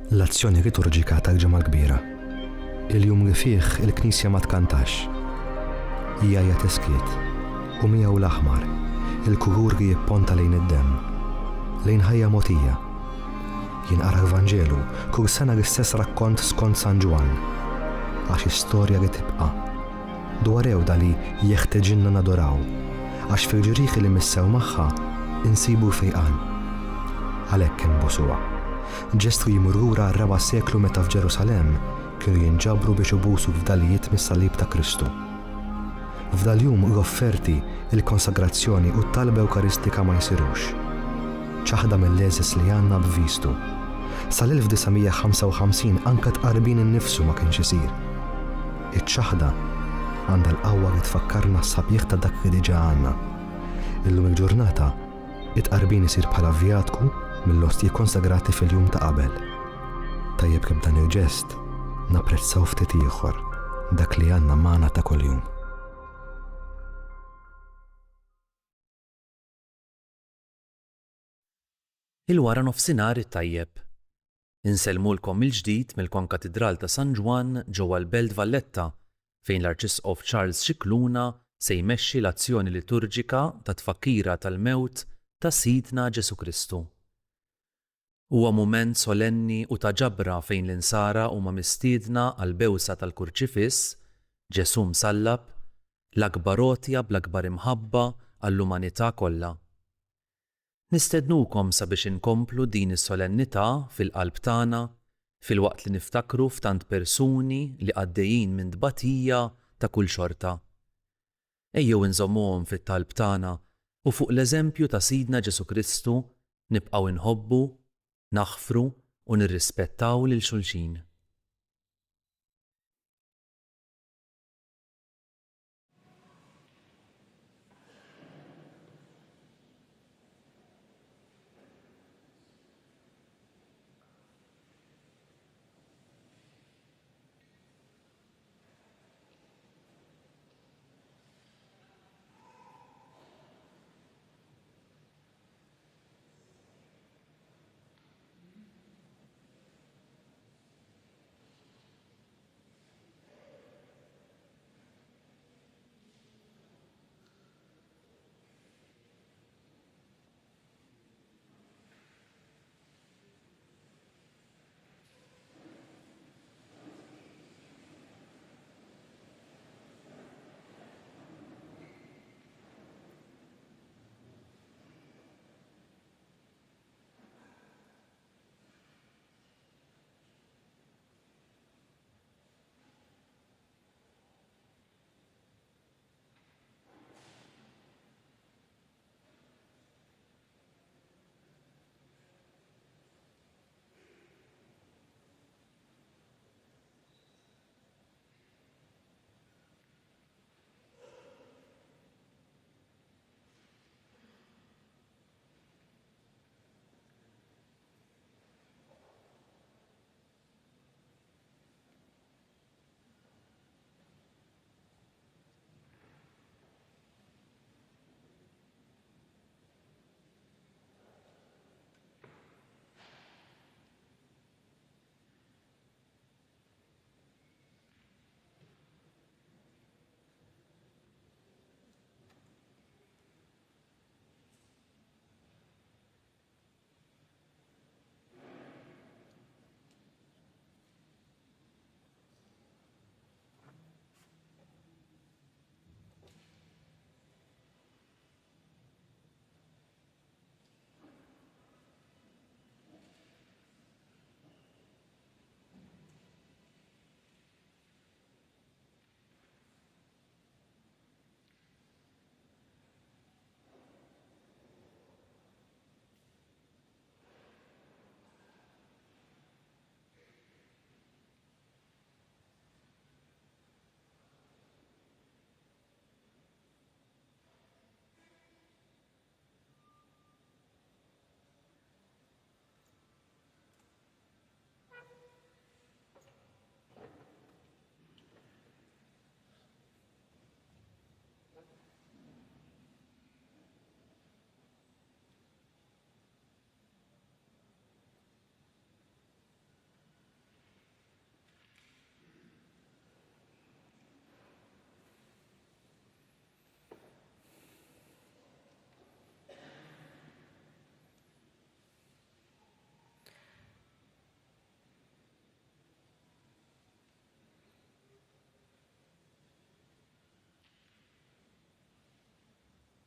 L-azzjoni liturġika tal-ġimgħa kbira. Il-jum li fih il-Knisja ma tkantax. Hija teskiet u miegħu l-aħmar, il-kulur li jipponta lejn id-demm, lejn ħajja mogħtija. Jinqara l-Vanġelu kull sena l-istess rakkont skont San Ġwan, għax istorja li tibqa' dwar ewda li jeħtieġilna nadoraw, għax fil-ġrieħ li missew magħha insibu fejqan. Għalhekk inbusuha. Ġest li jmur lura r-raba' seklu meta f'Ġerusalemm kienu jinġabru biex ibusu fdalijiet mis-salib ta' Kristu. F'dal-jum l-offerti, il-konsagrazzjoni u t-talba Ewkaristika ma jsirux. ċaħda mill-leżis li għandna b'vistu. Sal-1955 anke tqarbin innifsu ma kienx isir. Iċ-ċaħda għandha l-qawwa li tfakkarna s-sabieħ ta' dak li diġà għandna. Illum il-ġurnata it-qarbin isir bħala vjatku mill-ostji konsagrati fil-jum ta' qabel. Tajjeb kemm dan il-ġest napprezzaw ftit ieħor dak li għandna magħna ta' kuljum. Il-wara nofsinhar it-tajjeb. Insellmulkom il-ġdid mill-Konkatedral ta' San Ġwan ġewwa l-Belt Valletta fejn l-Arċisqof Charles Scicluna se jmexxi l-azzjoni liturġika ta' tfakkira tal-mewt ta' Sidna Ġesu Kristu. Huwa mument solenni u ta' ġabra fejn l-insara huma mistiedna għal bewsa tal-kurċifiss, Ġesu msallab, l-akbar għotja bl-akbar imħabba għall-umanità kollha. Nistednukom sabiex inkomplu din is-solennità fil-qalb tagħna filwaqt li niftakru f'tant persuni li għaddejjin minn tbatija ta' kull xorta. Ejjew inżommuhom fit-talb tagħna u fuq l-eżempju ta' Sidna Ġesu Kristu nibqgħu inħobbu, naħfru u nirrispettaw lil xulxin.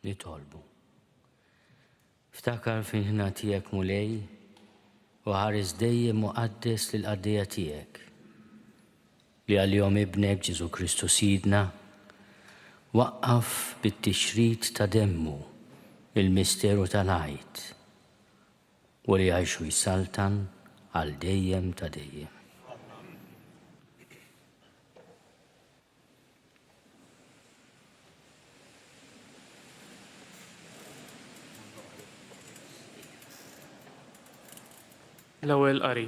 nitolbu. Ftakar fin ħna tiegħek mulej u ħares dejjem muqaddes lil qaddejja tiegħek li għal-jom ibnek Ġesu Kristu Sidna waqqaf bit-tixrid ta' demmu il-misteru tal-ħajt u li għajxu jsaltan għal dejjem ta' dejjem. L-ewwel qari.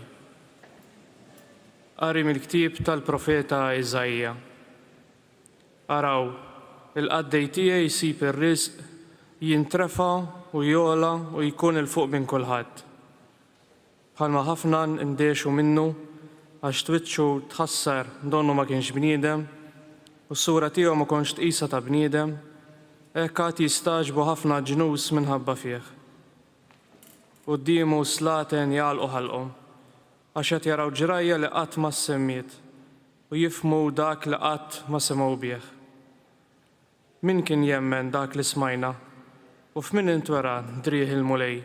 Qari mill-ktieb tal-profeta Iżajja. Araw, il-qaddej tiegħi jsib ir-riżq jintrefa' u jola u jkun il fuq minn kulħadd. Bħalma ħafna ndexu minnu għax twiċċu tħassar donnu ma kienx bniedem u s-sura tiegħu ma konx tqisa ta' bniedem, hekk għad jistaġbu ħafna ġnus minħabba fih. Quddiemu slaten jgħalqu ħalqhom għax qed jaraw ġrajja li qatt ma semmiet u jifhmu dak li qatt ma semgħu bih. Min kien jemmen dak li smajna u f'min intwera drieħ il-mulej.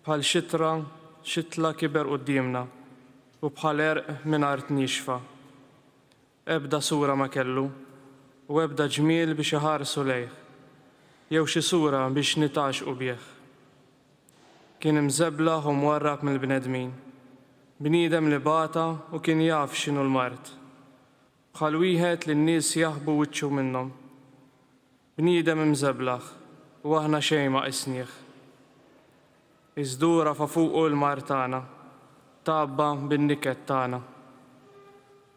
Bħal xitla kiber qudiemna u bħal erq minn art nixfa. Ebda sura ma kellu u ebda ġmiel biex iħarsu lejh jew xi sura biex nitaxqu bih. Kien imżeblaħ u mwarrab mill-bnedmin, bniedem li bata u kien jaf x'inhu l-mart. Bħal wieħed li n-nies jaħbu wiċċu minnhom. Bniedem imżeblaħ u aħna xejn ma qisnieh. Iżdura fa' fuqu l-mar tagħna, tabba bin-niket tagħna.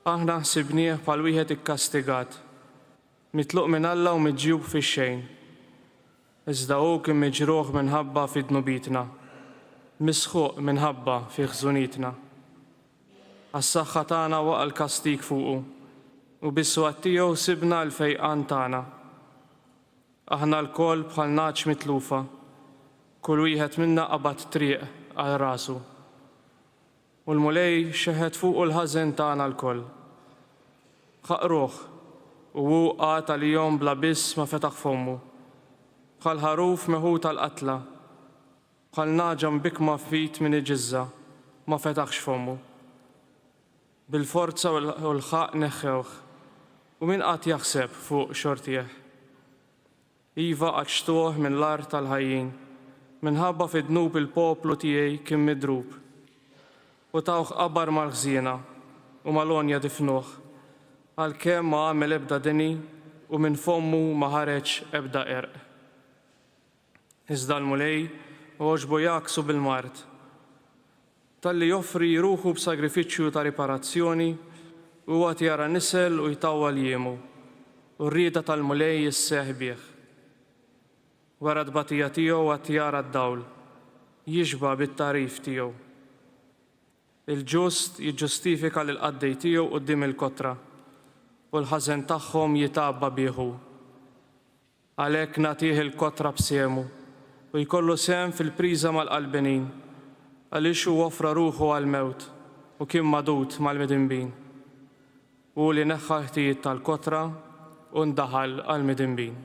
Aħna ħsibnieh bħal wieħed ikkastigat, mitluq minn Alla u miġjub fix-xejn. Iżda hu kien miġruħ minħabba fid-dnubitna, misħuq minħabba fi ħżunitna. Għas-saħħa tagħna waqa' l-kastig fuqu u bis-swat tiegħu sibna l-fejqan tagħna. Aħna l-koll bħal naċ mitlufa, kull wieħed minna qabad triq għal rasu. U l-mulej xeħed fuqu l-ħażen tagħna l-koll. Ħaqruh u hu qata li jom bla biss ma fetaħ fommu. Bħal ħaruf meħu tal-qatla, bħal naġam bikma fit minn iġizza, ma fetaħx fommu. Bil-forza u l-ħaq neħħewh, u min qatt jaħseb fuq xortieħ. Iva qaċtuh minn l-art tal-ħajjin, minħabba fid-dnub il-poplu tiegħi kien midrub. U tawh qabar mal-ħżiena u mal-onja difnuh, għalkemm ma għamel ebda deni u minn fommu ma ħareġ ebda erq. Iżda l-mulej oġbu jaksu bil-mart. Talli joffri ruħu b'sagrifiċċju ta' riparazzjoni u għat jara nisel u jtawwal jiemu u rrieda tal-mulej jisseħ bih. Wara d-batija tiegħu għat jara d-dawl, jiġba bit-tarif tiegħu. Il-ġust jiġġustifika lil qaddej tiegħu quddiem il-kotra u l-ħażen tagħhom jitabba bieħu. Għalhekk nagħtih il-kotra b'semu u jkollu sem fil-priża mal-qalbenin, għaliex hu offra ruħu għal-mewt u kien madut mal-midinbin. U li neħħa ħtijiet tal-kotra u ndaħal għal-midinbin.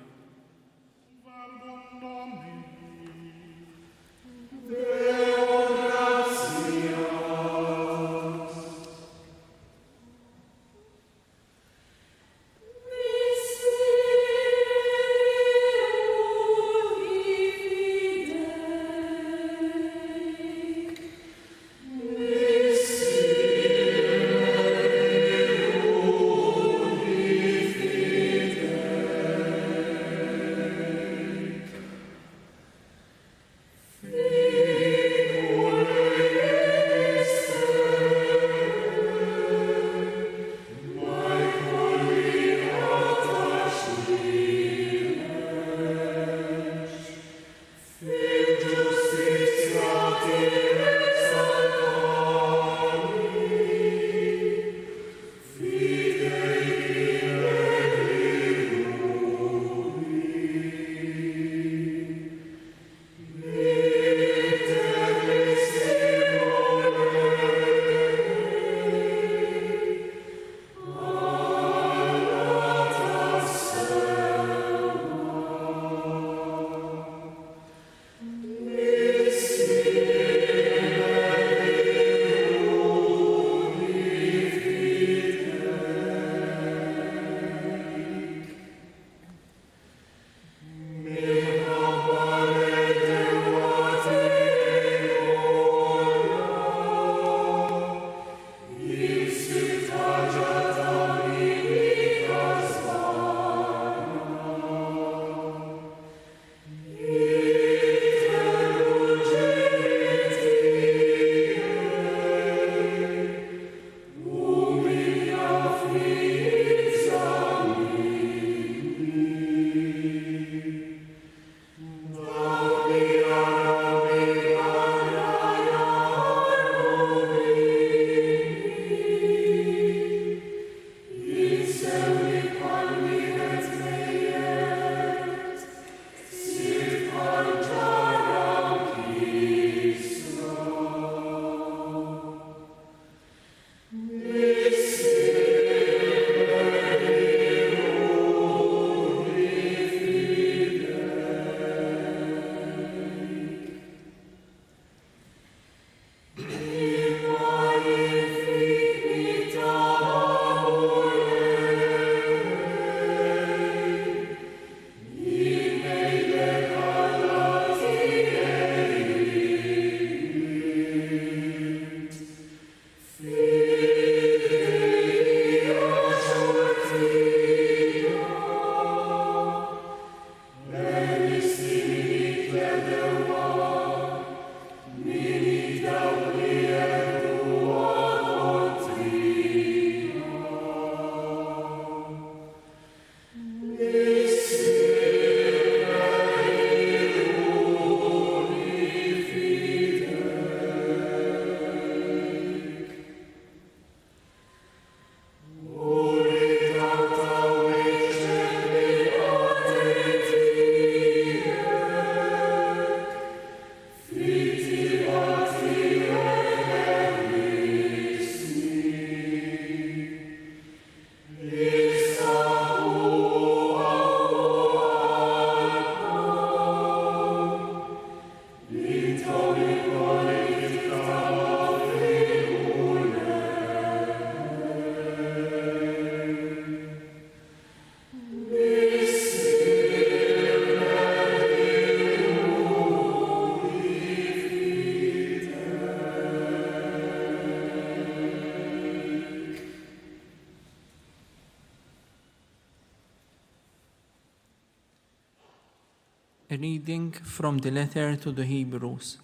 A reading from the letter to the Hebrews.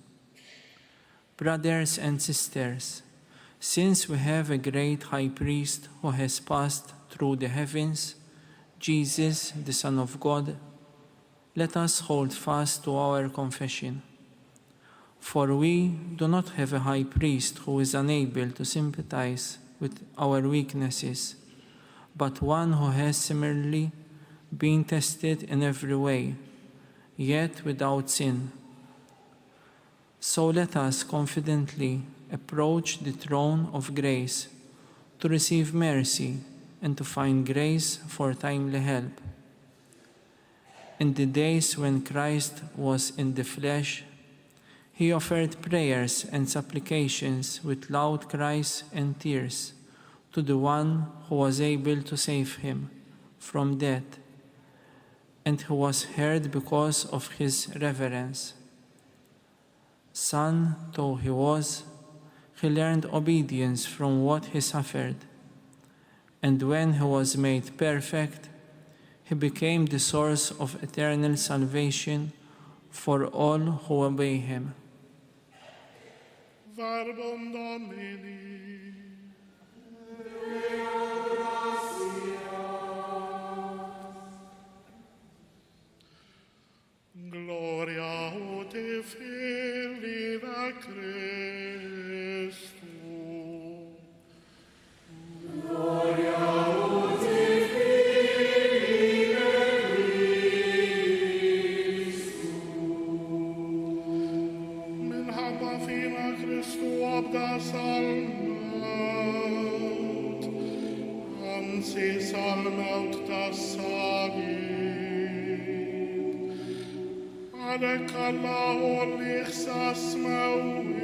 Brothers and sisters, since we have a great high priest who has passed through the heavens, Jesus, the Son of God, let us hold fast to our confession. For we do not have a high priest who is unable to sympathize with our weaknesses, but one who has similarly been tested in every way, yet without sin. So let us confidently approach the throne of grace to receive mercy and to find grace for timely help. In the days when Christ was in the flesh, he offered prayers and supplications with loud cries and tears to the one who was able to save him from death, and who was heard because of his reverence. Son though he was, he learned obedience from what he suffered, and when he was made perfect, he became the source of eternal salvation for all who obey him. Verbum Domini. Gloria ut Filii Christu. Gloria ut Filii Christu. Min habba fina Christu abda salmaut, ansi salmaut tas salib. عليك الله الإخساس موت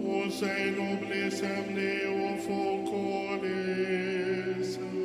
وزين بلسم لي وفوق لسم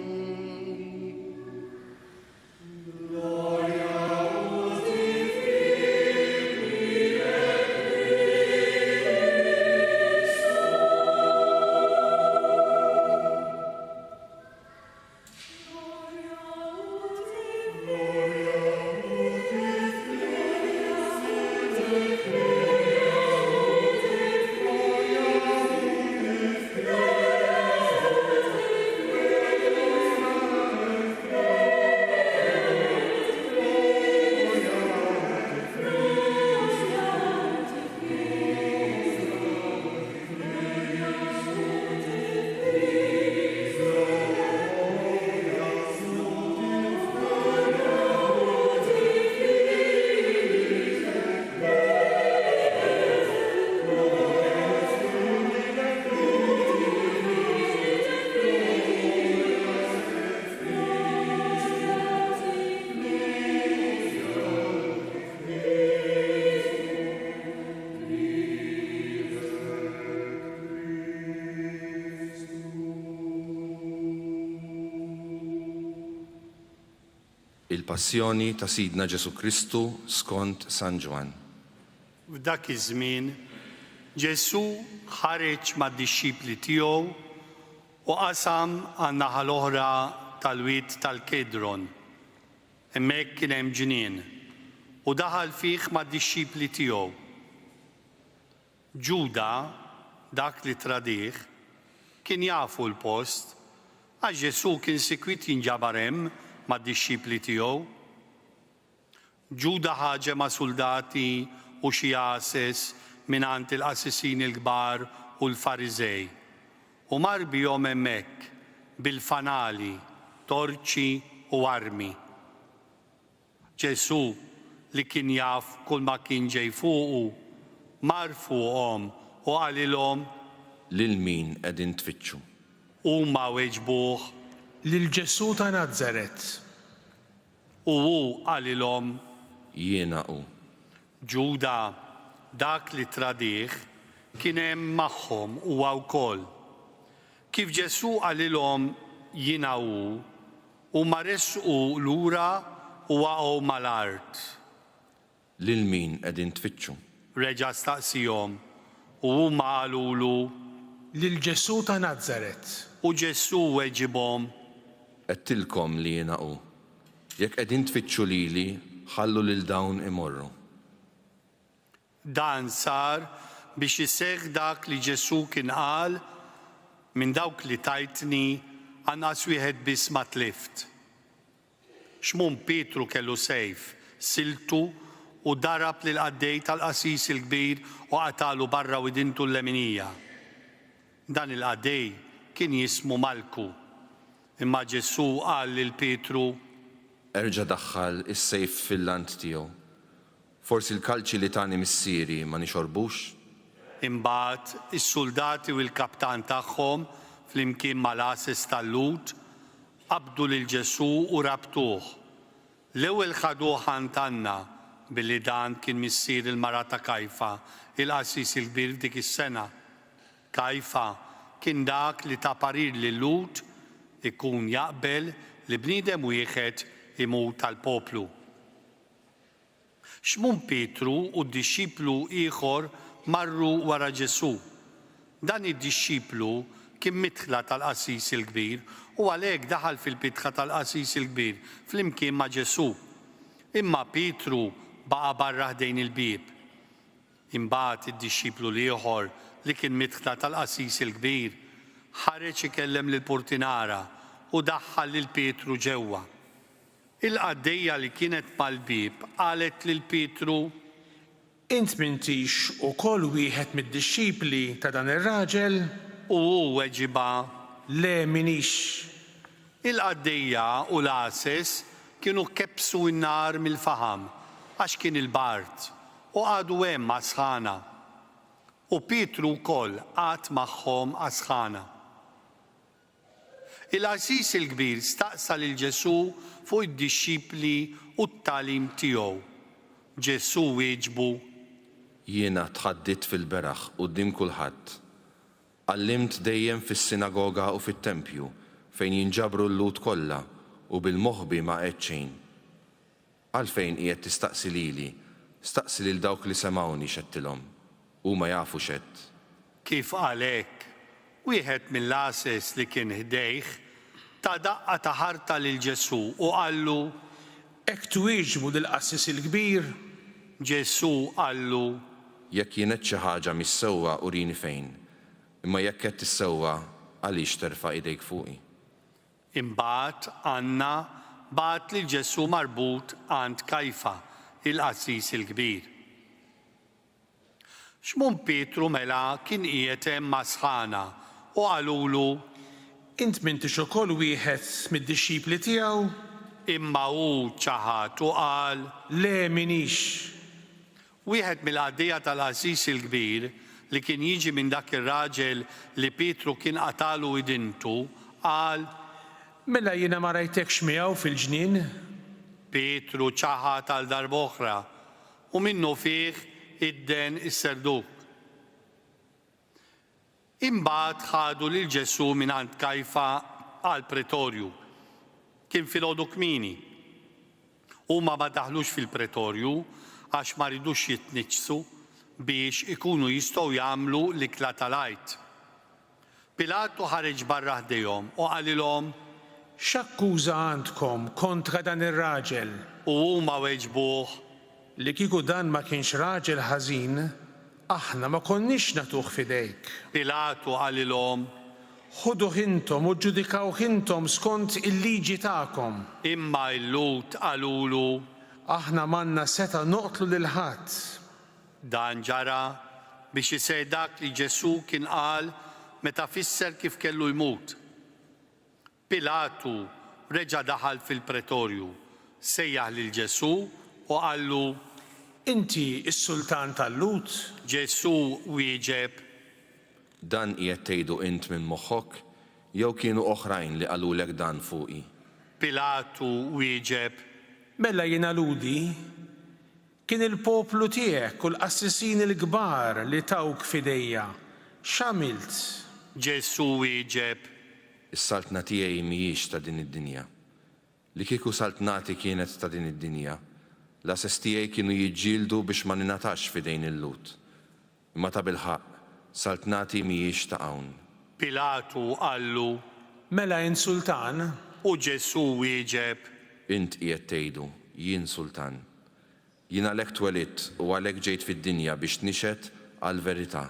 Il-passjoni ta' Sidna Ġesu Kristu skont San Ġwan. F'dak iż-żmien Ġesu ħareġ mad-dixxipli tiegħu u qasam għan-naħa l-oħra tal-wied tal-Kedron. Hemmhekk kien hemm ġnien u daħal fih mad-dixxipli tiegħu. Ġuda, dak li tradih, kien jafu l-post għax Ġesu kien sikwit jinġabar hemm mad-dixxipli tiegħu. Ġuda ħaġa ma' soldati u xi għases mingħand il-qassisin il-kbar u l-Fariżej u mar bihom hemmhekk bil-fanali, torċi u armi. Ġesu li kien jaf kull ma kien ġej fuqu mar fuqhom u qalilhom Lil min qegħdin tfittxu? huma weġbuh Lil Ġesu ta' Nażaret. u hu qalilhom Jiena hu. Ġuda, dak li tradih, kien hemm magħhom huwa wkoll. Kif Ġesu qalilhom jiena hu, huma resqu lura u waqgħu mal-art. Lil min qegħdin tfittxu? Reġa' staqsihom u huma qalulu Lil Ġesu ta' Nażaret. u Ġesu weġibhom Qedtilkom li jiena hu. Jekk qegħdin tfittxu lili, ħallu lil dawn imorru. Dan sar biex iseħħ dak li Ġesu kien qal minn dawk li tajtni anqas wieħed biss ma tlift. Xmum Pietru kellu sejf, siltu u darab lil qaddej tal-qasis il-kbir u qatalu barra widintu l-leminija. Dan il-qaddej kien jismu Malku. Imma Ġesu qal lil Pietru: Erġa' daħħal is-sejf fil-lant tiegħu. Forsi l-kalċi li tani missieri ma nixorbux? Imbagħad is-soldati u l-kaptan tagħhom flimkien mal-ases tal-lut qabdu lil Ġesu u rabtuh. L-ewwel ħaduh ħant Anna billi dan kien missier il-mara ta' Kajfa, il-qasis il-kbir dik is-sena. Kajfa kien dak li ta' parir lil Lut ikun jaqbel li bniedem wieħed imut tal-poplu. Xmum Pietru u d-dixxiplu ieħor marru wara Ġesu. Dan id-dixxiplu kien mitħla tal-qasis il-kbir u għalhekk daħal fil-bitħa tal-qasis il-kbir flimkien ma' Ġesu. Imma Pietru baqa' barra ħdejn il-bieb. Imbagħad id-dixxiplu ieħor li kien mitħla tal-qasis il-kbir ħareġ ikellem lill-purtinara u daħħal lil Pietru ġewwa. Il-qaddejja li kienet mal-bieb qalet lil Pietru: Int m'intix ukoll wieħed mid-dixxipli ta' dan ir-raġel? U hu weġiba: Le minix. Il-qaddejja u l-ases kienu kebsu n-nar mill-faħam għax kien il-bart u għadu hemm għasħana. U Pietru wkoll għad magħhom għasħana. Il-qasis il-kbir staqsa lil Ġesu fuq id-dixxipli u t-tagħlim tiegħu. Ġesu wieġbu: Jiena tħaddit fil-beraħ quddiem kulħadd. Għallimt dejjem fis-sinagoga u fit-tempju fejn jinġabru l-lut kollha u bil-moħħbi ma qed xejn. Għalfejn qiegħed tistaqsi lili, staqsi lil dawk li semgħuni x'għedtilhom. Huma jafu x'għedt. Kif għalhekk, wieħed mill-ases li kien ħdejh ta' daqqa ta' ħarta lil Ġesu u qallu: Hekk twieġbu lill-qasis il-kbir? Ġesu qallu: Jekk jien qed xi ħaġa mhix sewwa urini fejn, imma jekk qed tissewwa għaliex terfa' idejk fuqi. Imbagħad Anna bagħat lil Ġesu marbut għand Kajfa, il-qasis il-kbir. Xmum Pietru mela kien qiegħed hemm ma' sħana u qalulu: Int m'intix ukoll wieħed mid-dixxipli tiegħu? Imma hu ċaħat u qal: Le minix. Wieħed mill-qaddejja tal-qasis il-kbir li kien jiġi minn dak ir-raġel li Pietru kien qatalu idintu qal: Mela jiena ma rajtekx miegħu fil-ġnien? Pietru ċaħat għal darb'oħra u minnu fih idden is-serduk. Imbagħad ħadu lil Ġesu mingħand Kajfa għall pretorju. Kien filgħodu kmieni. Huma ma daħlux fil-pretorju għax ma ridux jitniġsu biex ikunu jistgħu jagħmlu l-ikla tal-għajt. Pilatu ħareġ barra ħdejhom u qalilhom: X'akkuża għandkom kontra dan ir-raġel? U huma weġbuh: Li kieku dan ma kienx raġel ħażin, aħna ma konniex nagħtuh f'idejk. Pilatu qalilhom: Ħuduh intom u ġġudikawh intom skont il-liġi tagħkom. Imma l-lut qalulu: Aħna m'għandna seta' noqtlu lil ħadd. Dan ġara biex isej dak li Ġesu kien qal meta fisser kif kellu jmut. Pilatu reġa' daħal fil-pretorju, sejjaħ lil Ġesu u qallu: Inti s-sultan tal-lut? Ġesu wieġeb: Dan qiegħed tgħidu int minn moħħok jew kienu oħrajn li qalulek dan fuqi? Pilatu wieġeb: Mela jiena ludi, kien il-poplu tiegħek u l-qassisin il-kbar li tawk f'idejja. X'għamilt? Ġesu wieġeb: Is-saltna tiegħi mhijiex ta' din id-dinja. Li kieku saltnati kienet ta' din id-dinja, l-assess tiegħi kienu jiġġieldu biex ma ninatax f'idejn il-lut. Imma ta' bilħaq, saltnati mhijiex ta' hawn. Pilatu qallu: Mela insultan? U Ġesu wieġeb: int qiegħed tgħidu jien sultan. Jien għalhekk twelidt u għalhekk ġejt fid-dinja biex nixhed għall-verità.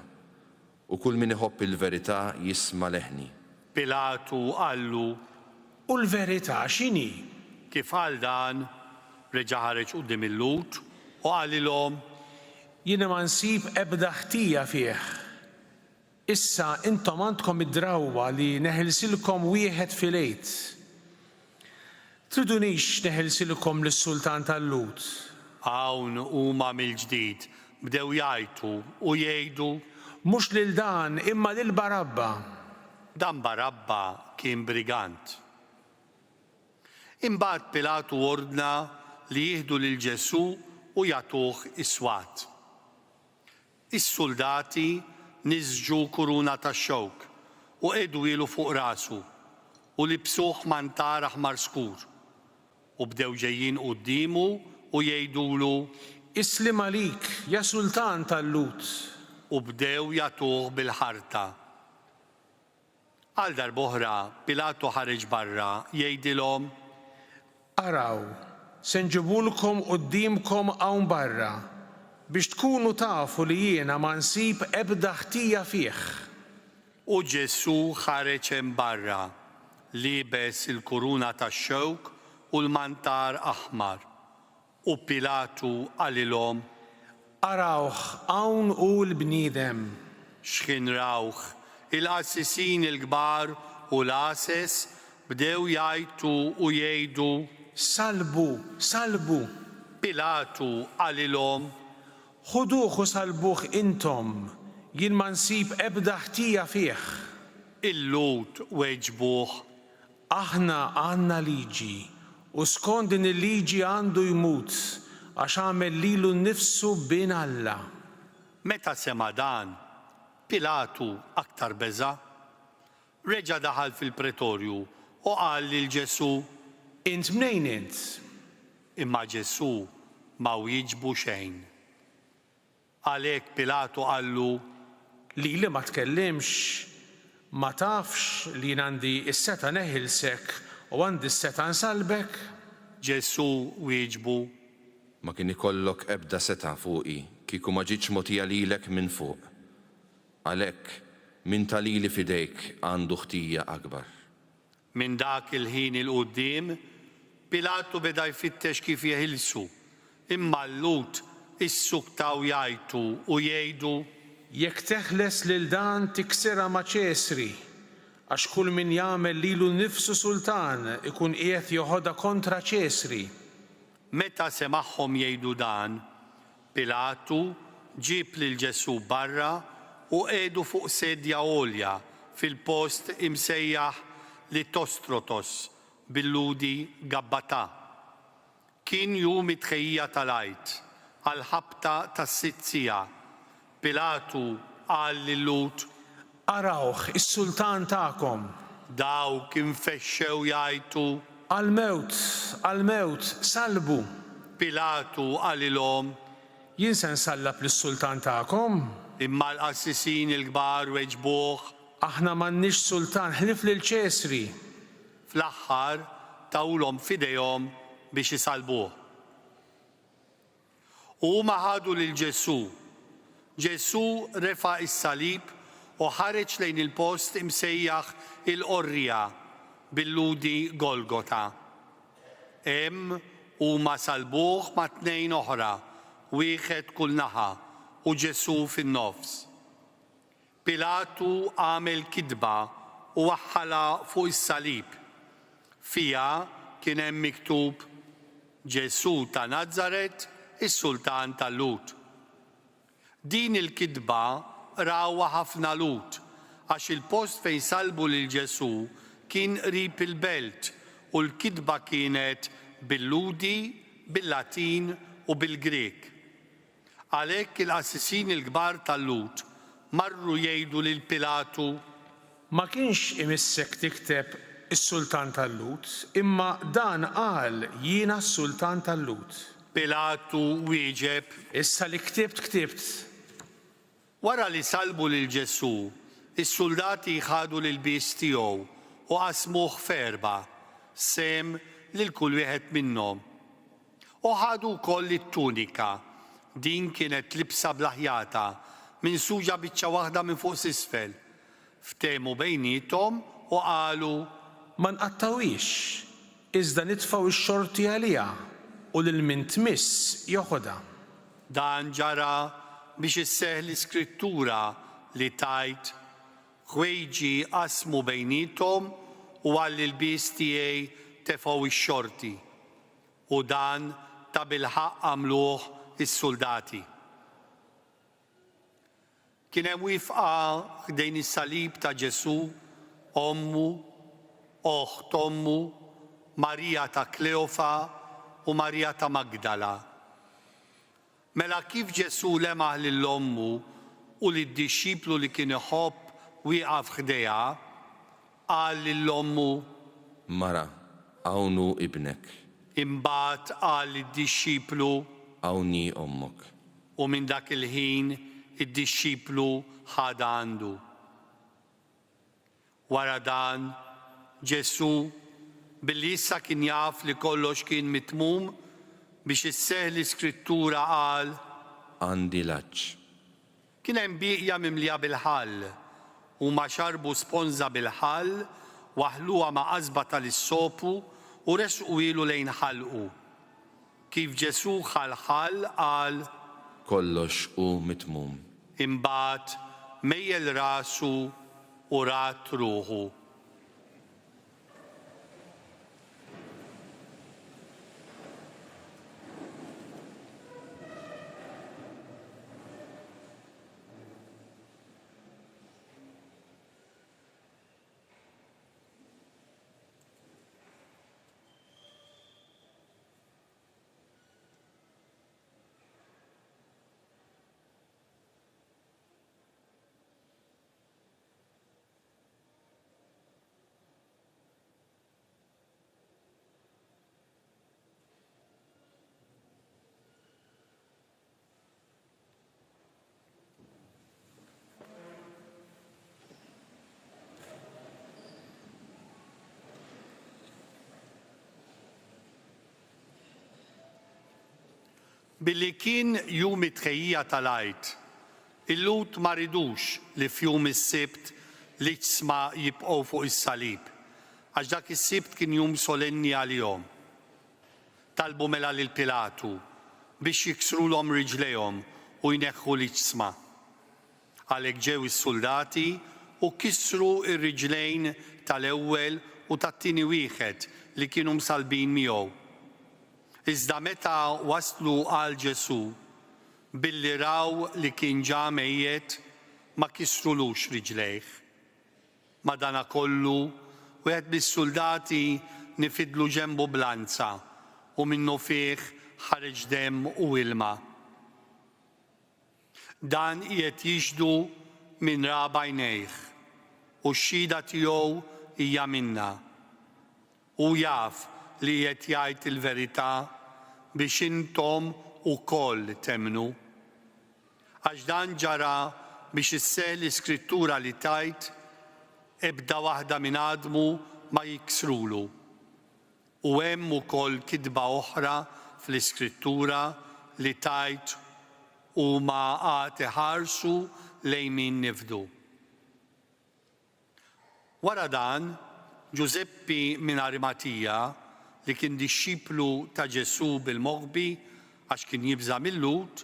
U kull min iħobb il-verità jisma' leħni. Pilatu qallu U l-verità x'inhi? kif qal dan reġa' ħareġ quddiem il-lut u qalilhom Jiena ma nsib ebda ħtija fih. Issa intom għandkom id-drawwa li neħilsilkom wieħed fil-għid. Tridunix neħilsilkom lis-sultan tal-Lut. hawn huma mill-ġdid bdew jgħidu u jgħidu Mhux lil dan imma lil Barabba. dan Barabba kien brigant. Imbagħad Pilatu ordna li jieħdu lil Ġesu u jagħtuh is-swat. Is-soldati niżġu kuruna tax-xewk u qegħdu ilu fuq rasu u libsuh mantar aħmar skur u bdew ġejjin qudiemu u jgħidulu Islim għalik, ja sultan tal-Lut. u bdew jagħtuh bil-ħarta. Għal darb'oħra Pilatu ħareġ barra jgħidilhom Araw, se nġibulkom qudiemkom hawn barra biex tkunu tafu li jiena ma nsib ebda ħtija fih. u Ġesu ħareġ hemm barra liebes il-kuruna tax-xewk u l-mantar aħmar. U Pilatu qalilhom Arawh hawn hu l-bniedem. x'kien rawh il-qassisin il-kbar u l-ases bdew jgħidu u jgħidu Salbu, salbu, Pilatu qalilhom ħuduh u salbuh intom, jien ma nsib ebda ħtija fih. il-lut weġbuh Aħna għandna liġi u skont din il-liġi għandu jmut għax għamel lilu nnifsu bin Alla. Meta sema dan, Pilatu aktar beża, reġa' daħal fil-pretorju u qal lil Ġesu, Int mnejn int? imma Ġesu ma wieġbu xejn. Għalhekk Pilatu qallu Li ma tkellimx, ma tafx li għandi is-seta neħilsek u għandi s-seta nsalbek? Ġesu wieġbu Ma kien ikollok ebda seta fuqi kieku ma ġietx mogħtija lilek minn fuq. Għalhekk min talili fidejk għandu ħtija akbar. minn dak il-ħin il-qudiem, Pilatu beda jfittex kif jeħilsu, imma l-lut issuktaw jgħidu u jgħidu Jekk teħles lil dan tiksera ma' Ċesri, għax kull min jagħmel lilu nnifsu sultan ikun qiegħed joħodha kontra Ċesri. Meta semagħhom jgħidu dan, Pilatu ġib lil Ġesu barra u qiegħdu fuq sedja għolja fil-post imsejjaħ li Tostrotos bil-ludi Gabbatà. Kien jum it-tħejjija tal-għajt għal-ħabta tas-sitt-sija. Pilatu qal lil-lut Arawh is-sultan tagħkom. dawk infexxew jgħidu Għal-mewt, salbu. Pilatu qalilhom Jien se nsallab lis-sultan tagħkom. imma l-qassisin il-kbar weġbuh Aħna m'għandniex sultan ħlif lil Ċesri. fl-aħħar tawlhom f'idejhom biex isalbuh. U huma ħadu lil Ġesu. Ġesu refa' is-salib u ħareġ lejn il-post imsejjaħ il-qorrija bil-ludi Golgota. Hemm huma salbuh ma' tnejn oħra, wieħed kull naħa u Ġesu fin-nofs. Pilatu għamel kidba u waħħala fuq is-salib. Fija kien hemm miktub Ġesu ta' Nażaret, is-Sultan tal-Lut. Din il-kidba rawa ħafna Lut għax il-post fejn salbu lil Ġesu kien qrib il-belt u l-kidba kienet bil-ludi, bil-Latin u bil-Grek. Għalhekk il-qassisin il-kbar tal-Lut marru jgħidu lil Pilatu Ma kienx imissek tikteb is-sultan tal-Lut, imma dan qal jiena s-sultan tal-Lut. Pilatu wieġeb Issa li ktibt. wara li salbu lil Ġesu, is-soldati ħadu lil bies tiegħu u qasmuh f'erba' sem lil kull wieħed minnhom. U ħadu wkoll it-tunika, din kienet libsa blaħjata, minsuġa biċċa waħda minn fuq s'isfel. Ftehmu bejniethom u qalu: Ma nqattawix, iżda nitfgħu x-xorti għaliha u lil min tmiss joħodha. Dan ġara biex isseħħ l-Iskrittura li tajt: ħwejġi qasmu bejniethom u għall il-bies tiegħi tefgħu x-xorti. U dan ta' bil-ħaqq għamluh is-soldati. Kien hemm wifqa ħdejn is-salib ta' Ġesu, ommu, oħt ommu, Marija ta' Kleofa u Marija ta' Magdala. Mela kif Ġesu lemaħ lill-ommu u lid-dixxiplu li kien iħobb wieqaf ħdejha, qal lill-ommu: Mara, hawnhu ibnek, imbagħad qal lid-dixxiplu: hawnhi ommok. U minn dak il-ħin id-dixxiplu ħada għandu. Wara dan, Ġesu, billi issa kien jaf li kollox kien mitmum, biex isseħħ l-Iskrittura qal: Għandi laċċ. Kien hemm biqja mimlija bil-ħall, huma xarbu sponża bil-ħall, waħluha ma' qasba tal-issopu u resqu ilu lejn ħalqu. Kif Ġesu ħall qal: Kollox hu mitmum. Imbagħad mejjel rasu u rat ruħu. Billi kien jum it-tħejjija tal-Għid, il-Lut ma ridux li f'jum is-Sibt l-iġsma jibqgħu fuq is-salib, għax dak is-Sibt kien jum solenni għalihom. Talbu mela lil Pilatu biex jiksrulhom riġlejhom u jneħħu l-iġsma. Għalhekk ġew is-soldati u kissru r-riġlejn tal-ewwel u tat-tieni wieħed li kienu msalbin miegħu. Iżda meta waslu għal Ġesu, billi raw li kien ġa mejjed, ma kisrulux riġlejh. Madankollu wieħed mis-soldati nifidlu ġenbu blanza u minnu fih ħareġ demm u ilma. Dan qiegħed jiġdu minn rabajnejh u x-xhieda tiegħu hija minna. U jaf li qed jgħid il-verità biex intom ukoll temnu. Għax dan ġara biex isseħħ l-Iskrittura li tajt: ebda waħda minn għadmu ma jiksrulu. U hemm ukoll kidba oħra fl-Iskrittura li tajt: huma għad iħarsu lejn min nifdu. Wara dan, Giuseppi minn Arimatija, li kien dixxiplu ta' Ġesu bil-moħbi għax kien jibża mill-Lut,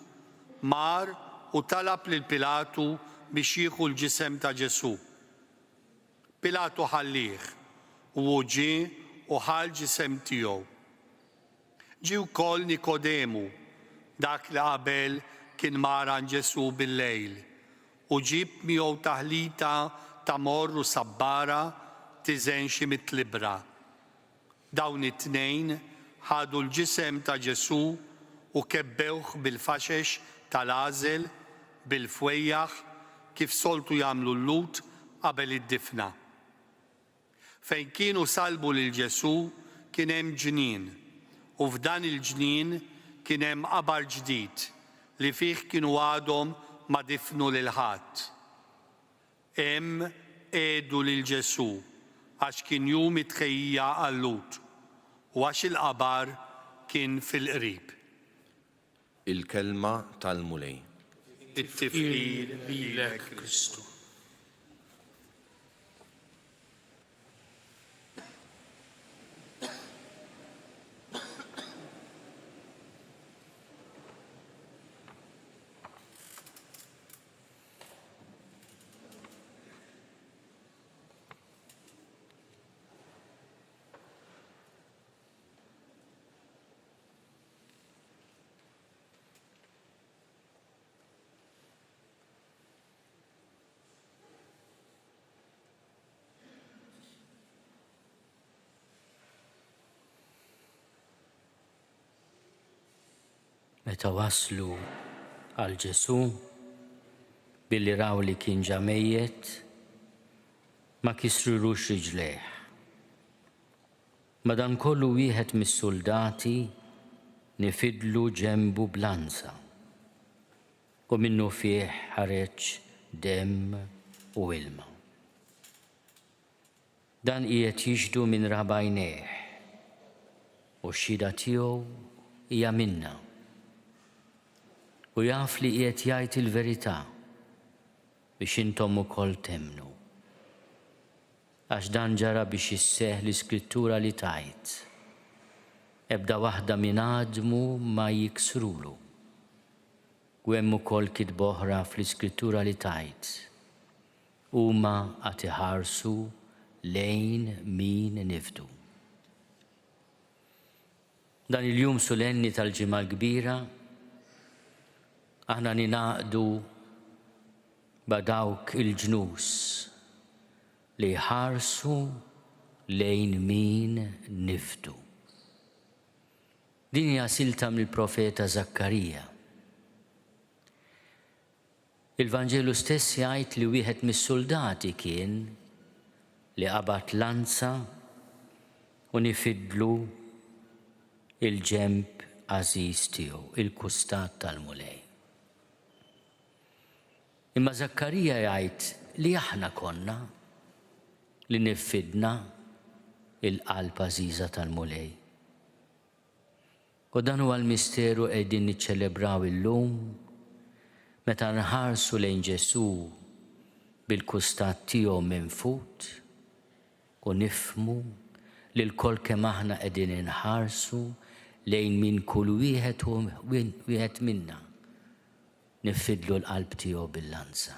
mar u talab lil Pilatu biex jieħu l-ġisem ta' Ġesu. Pilatu ħallih u ġie u ħall ġisem tiegħu. Ġie wkoll Nikodemu, dak li qabel kien maran Ġesu bil-lejl, u ġib miegħu taħlita ta' morru sabbara tiżen xi mit-libra. Dawn it-tnejn ħadu l-ġisem ta' Ġesu u kebbewh bil-faxex tal-għażel bil-fwejjaħ kif soltu jagħmlu l-Lut qabel id-difna. Fejn kienu salbu lil Ġesu kien hemm ġnien, u f'dan il-ġnien kien hemm qabar ġdid li fih kienu għadhom ma difnu lil ħadd. Hemm għedu lil Ġesu għax kien jum it-tħejjija għall-Lut. u għax il-qabar kien fil-qrib. Il-kelma tal-mulej. it-tifqir lilek Kristu. Meta waslu għal Ġesu billi raw li kien ġamejjet ma kisrulux riġlejh. Madankollu wieħed mis-soldati nifidlu ġembu blanza u minnu fih ħareġ demm u ilma. Dan qiegħed jiġdu minn rabajnejh u x-xhieda tiegħu hija minna. U jaf li qiegħed jgħid il-verità biex intom ukoll temnu. Għax dan ġara biex isseħħ l-Iskrittura li tajt. Ebda waħda minn Admu ma jiksrulu. U hemm ukoll kitba oħra fl-Iskrittura li tajt. Huma qed iħarsu lejn min nifdu. Dan il-jum solenni tal-ġimgħa l-kbira aħna ninaqdu ba' dawk il-ġnus li ħarsu lejn min nifdu. Din hija silta mill-profeta Zakkarija. Il-Vanġelu stess jgħid li wieħed mis-soldati kien li qabad lanza u nifidlu il-ġemb għażiż tiegħu, il-kustat tal-mulej. Imma Zakkarija jgħid li aħna konna li nifidna il-qalb għażiża tal-mulej. U dan huwa l-misteru qegħdin niċċelebraw illum meta nħarsu lejn Ġesu bil-kustat tiegħu minfut u nifhmu li l-kol kemm aħna qegħdin inħarsu lejn min kull wieħed minna nifidlu l-qalb tiegħu bil-lanza.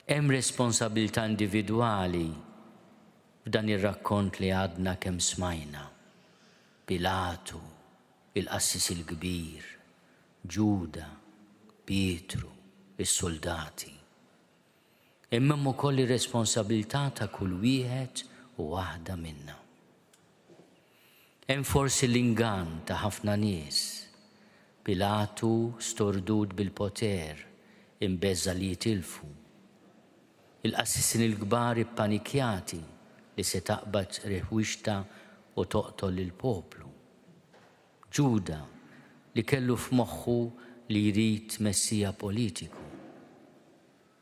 Hemm responsabilità individwali f'dan ir-rakkont li għadna kemm smajna. Pilatu, il-qassis il-kbir, Ġuda, Pietru, is-soldati. Imma hemm ukoll ir-responsabilità ta' kull wieħed u waħda minna. Hemm forsi l-ingann ta' ħafna nies. Pilatu stordud bil-poter, imbeżza li jitilfu. Il-qassisin il-kbar ippanikjati li se taqbad reħwixta u toqtol il-poplu. Ġuda li kellu f'moħħu li jrid messija politiku.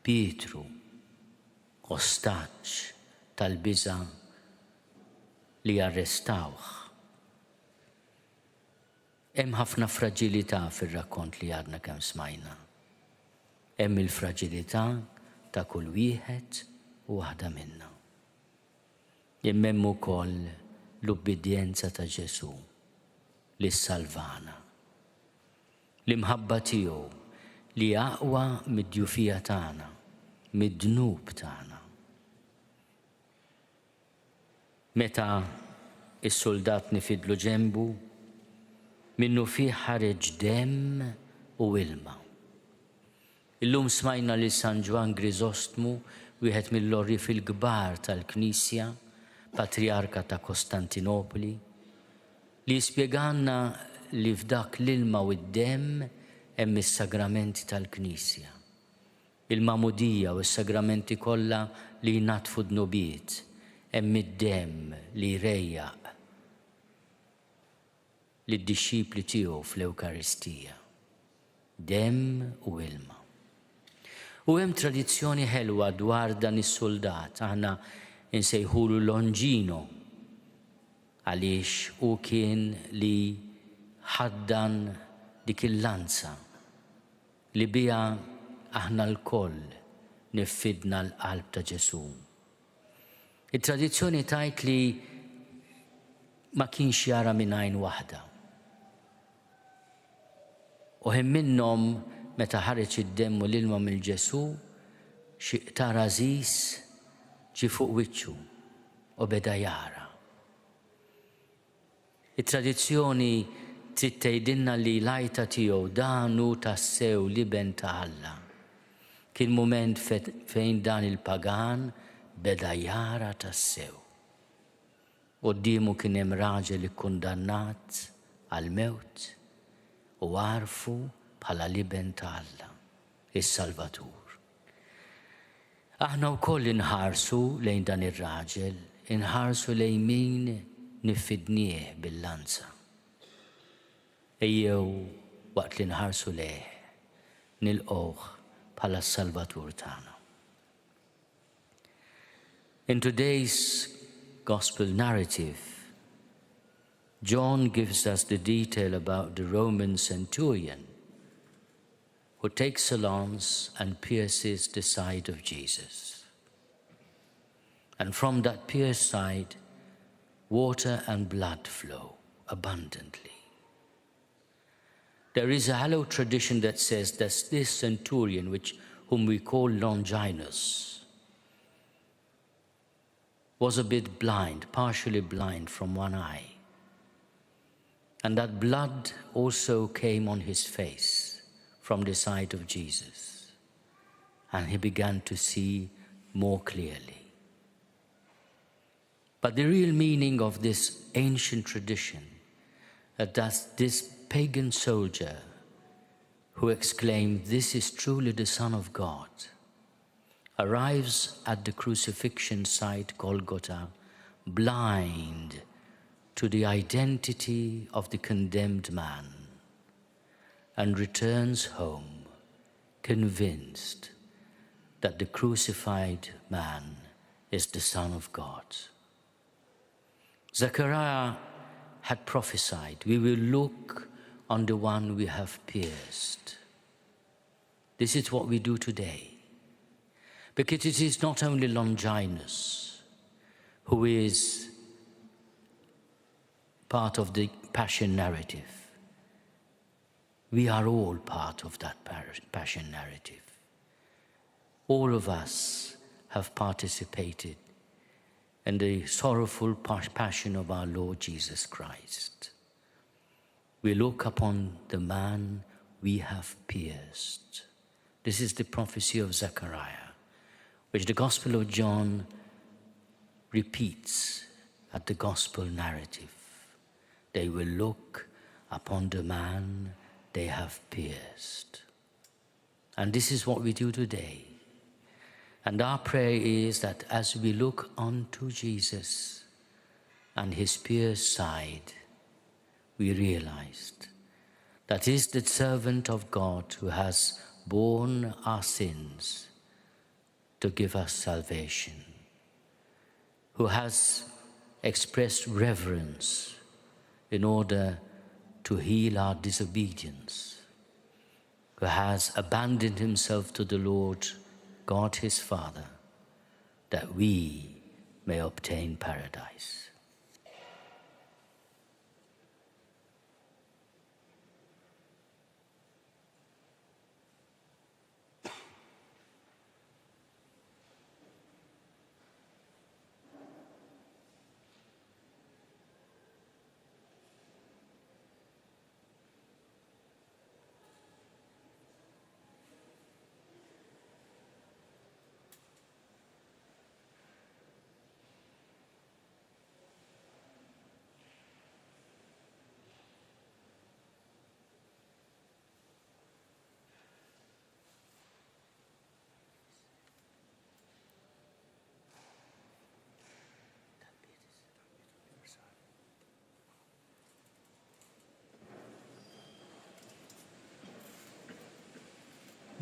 Pietru, ostaġġ tal-biża li arrestawh. Hemm ħafna fraġilità fir-rakkont li għadna kemm smajna. Hemm il-fraġilità ta' kull wieħed u waħda minna. Imma hemm ukoll l-ubbidjenza ta' Ġesu li ssalvana. L-imħabba tiegħu li aqwa mid-djufija tagħna, mid-dnub tagħna. Meta is-soldat nifidlu ġembu, minnu fih ħareġ demm u ilma. Illum smajna li San Ġwan Grisostmu, wieħed mill-orri fil-kbar tal-Knisja, patriarka ta' Kostantinopoli, li jispjegalna li f'dak l-ilma u d-demm hemm is-sagramenti tal-Knisja. Il-mamudija u s-sagramenti kollha li jnatfu d-nubiet, hemm id-demm li jrejjaq li d-dixxipli tiegħu fl-Ewkaristija. Demm u ilma. U hemm tradizzjoni ħelwa dwar dan is-soldat, aħna insejħulu Longino, għaliex u kien li ħaddan dik il-lanza li bija aħna l-koll niffidna l-qalb ta' Ġesu. Il-tradizzjoni tajt li ma kienx jara minn għajn waħda. U hemm minnhom meta ħareġ id-demm u l-ilma mill-Ġesu xi qtar Ażiż ġie fuq wiċċu u beda jara. Il-tradizzjoni trid tgħidilna li l-għajta tiegħu danu tassew liben ta' Alla. Kien mument fejn dan il-pagan beda jara tassew. Quddiemu kien hemm raġel ikkundannat għal mewt u għarfu bħala liben ta' Alla, is-Salvatur. Aħna wkoll inħarsu lejn dan ir-raġel, inħarsu lejn min nifidnieh bil-lanza. Ejjew waqt li nħarsu lejh nilqgħuh bħala s-Salvatur tagħna. In today's Gospel narrative, John gives us the detail about the Roman centurion who takes a lance and pierces the side of Jesus. And from that pierced side, water and blood flow abundantly. There is a hallowed tradition that says that this centurion, whom we call Longinus, was a bit blind, partially blind from one eye. And that blood also came on his face from the side of Jesus. And he began to see more clearly. But the real meaning of this ancient tradition that this pagan soldier who exclaimed, "This is truly the Son of God," arrives at the crucifixion site Golgotha blind to the identity of the condemned man and returns home convinced that the crucified man is the Son of God. Zechariah had prophesied, "We will look on the one we have pierced." This is what we do today. Because it is not only Longinus who is part of the Passion narrative. We are all part of that Passion narrative. All of us have participated in the sorrowful passion of our Lord Jesus Christ. We look upon the man we have pierced. This is the prophecy of Zechariah, which the Gospel of John repeats at the Gospel narrative. They will look upon the man they have pierced. And this is what we do today. And our prayer is that as we look unto Jesus and his pierced side, we realized that he is the servant of God who has borne our sins to give us salvation, who has expressed reverence in order to heal our disobedience, who has abandoned himself to the Lord God his Father, that we may obtain paradise.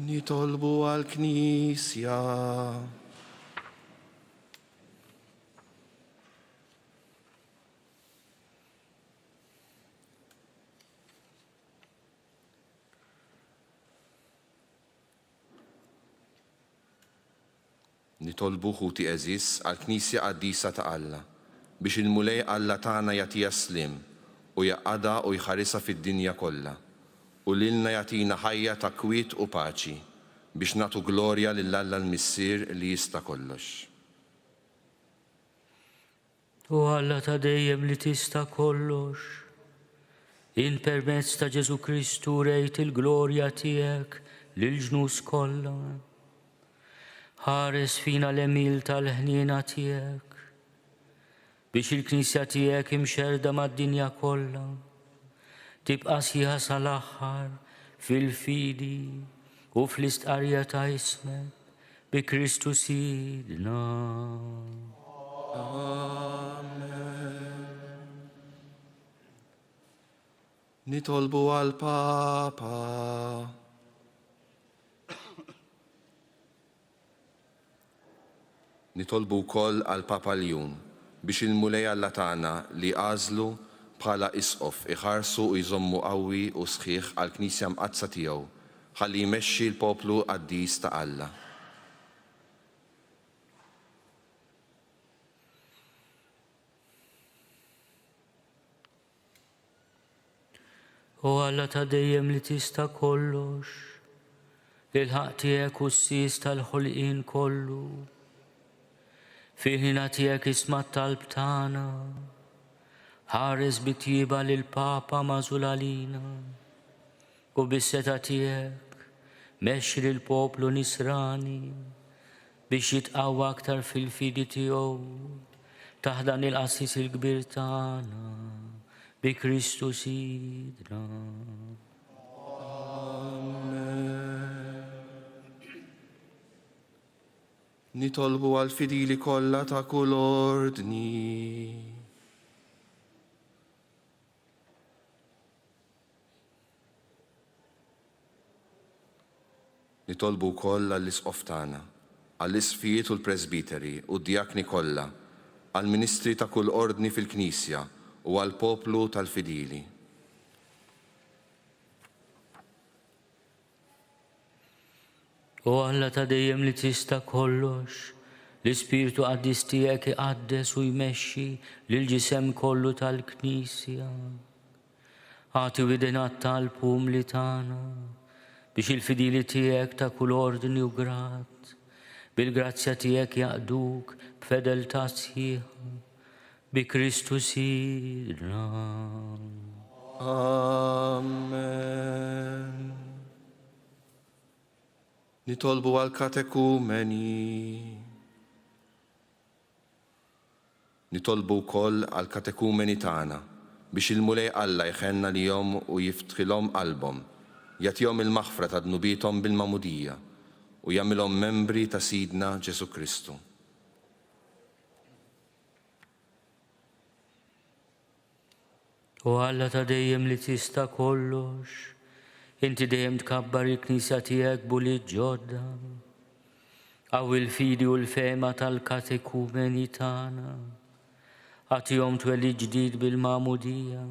Nitolbu għal-Knisja. Nitolbu ħuti eżis għal-Knisja Qaddisa ta' Alla biex il-mulej Alla tagħna jagħtiha slim u jaqgħadha u jħarisha fid-dinja kollha u lilna jagħtina ħajja ta' kwiet u paċi biex nagħtu glorja lil Alla l-Missier li jista' kollox. U Alla ta' dejjem li tista' kollox, in permezz ta' Ġesu Kristu rejt il-glorja tiegħek lil ġnus kollha. Ħares fina l-emil tal-ħniena tiegħek biex il-Knisja tiegħek imxerda mad-dinja kollha tibqa' sieħa sal-aħħar fil-fidi u fl-istqarrija ta' ismek bi Kristu Sidna. Nitolbu għal-Papa. Nitolbu wkoll għal-Papa Ljum biex il-mulej Alla tagħna li għażlu bħala isqof iħarsu u jżommu qawwi u sħiħ għall-Knisja mqazza tiegħu ħalli jmexxi l-poplu qaddis ta' Alla. U Alla ta' dejjem li tista' kollox, il-ħaq tiegħek u s-sis tal-ħolqien kollu, fih nagħtijek isma' t-talb tagħna, ħares bitjiba lill-Papa Magħżul għalina, u bis-seta' tiegħek mexxi lill-poplu Nisrani biex jitqawwa aktar fil-fidi tiegħu taħt dan il-qassis il-kbir tagħna bi Kristu Sidna. Nitolbu għal-fidili kollha ta' kull ordni. Nitolbu wkoll għall-isqof tagħna, għall-isfijiet u l-presbiteri u d-djakni kollha, għall-ministri ta' kull ordni fil-Knisja u għall-poplu tal-fidili. U Alla ta' dejjem li tista' kollox, l-Ispiritu Qaddis tiegħek iqaddes u jmexxi lill-ġisem kollu tal-Knisja. Ħati widinat tal-pum li tagħna biex il-fidili tiegħek ta' kull ordni u grad bil-grazzja tiegħek jaqduk b'fedeltà sħiħa bi Kristu Sidna. Amen. Nitolbu għal-katekumeni. Nitolbu wkoll għal-katekumeni tagħna biex il-mulej Alla jħenna lihom u jiftħilhom qalbhom, jagħtihom il-maħfra ta' dnubithom bil-magħmudija u jagħmilhom membri ta' Sidna Ġesu Kristu. U Alla ta' dejjem li tista' kollox, inti dejjem tkabbar il-Knisja tiegħek b'ulied ġodda, għaw il-fidi u l-fema tal-katekumeni tagħna, għatihom twelid ġdid bil-magħmudija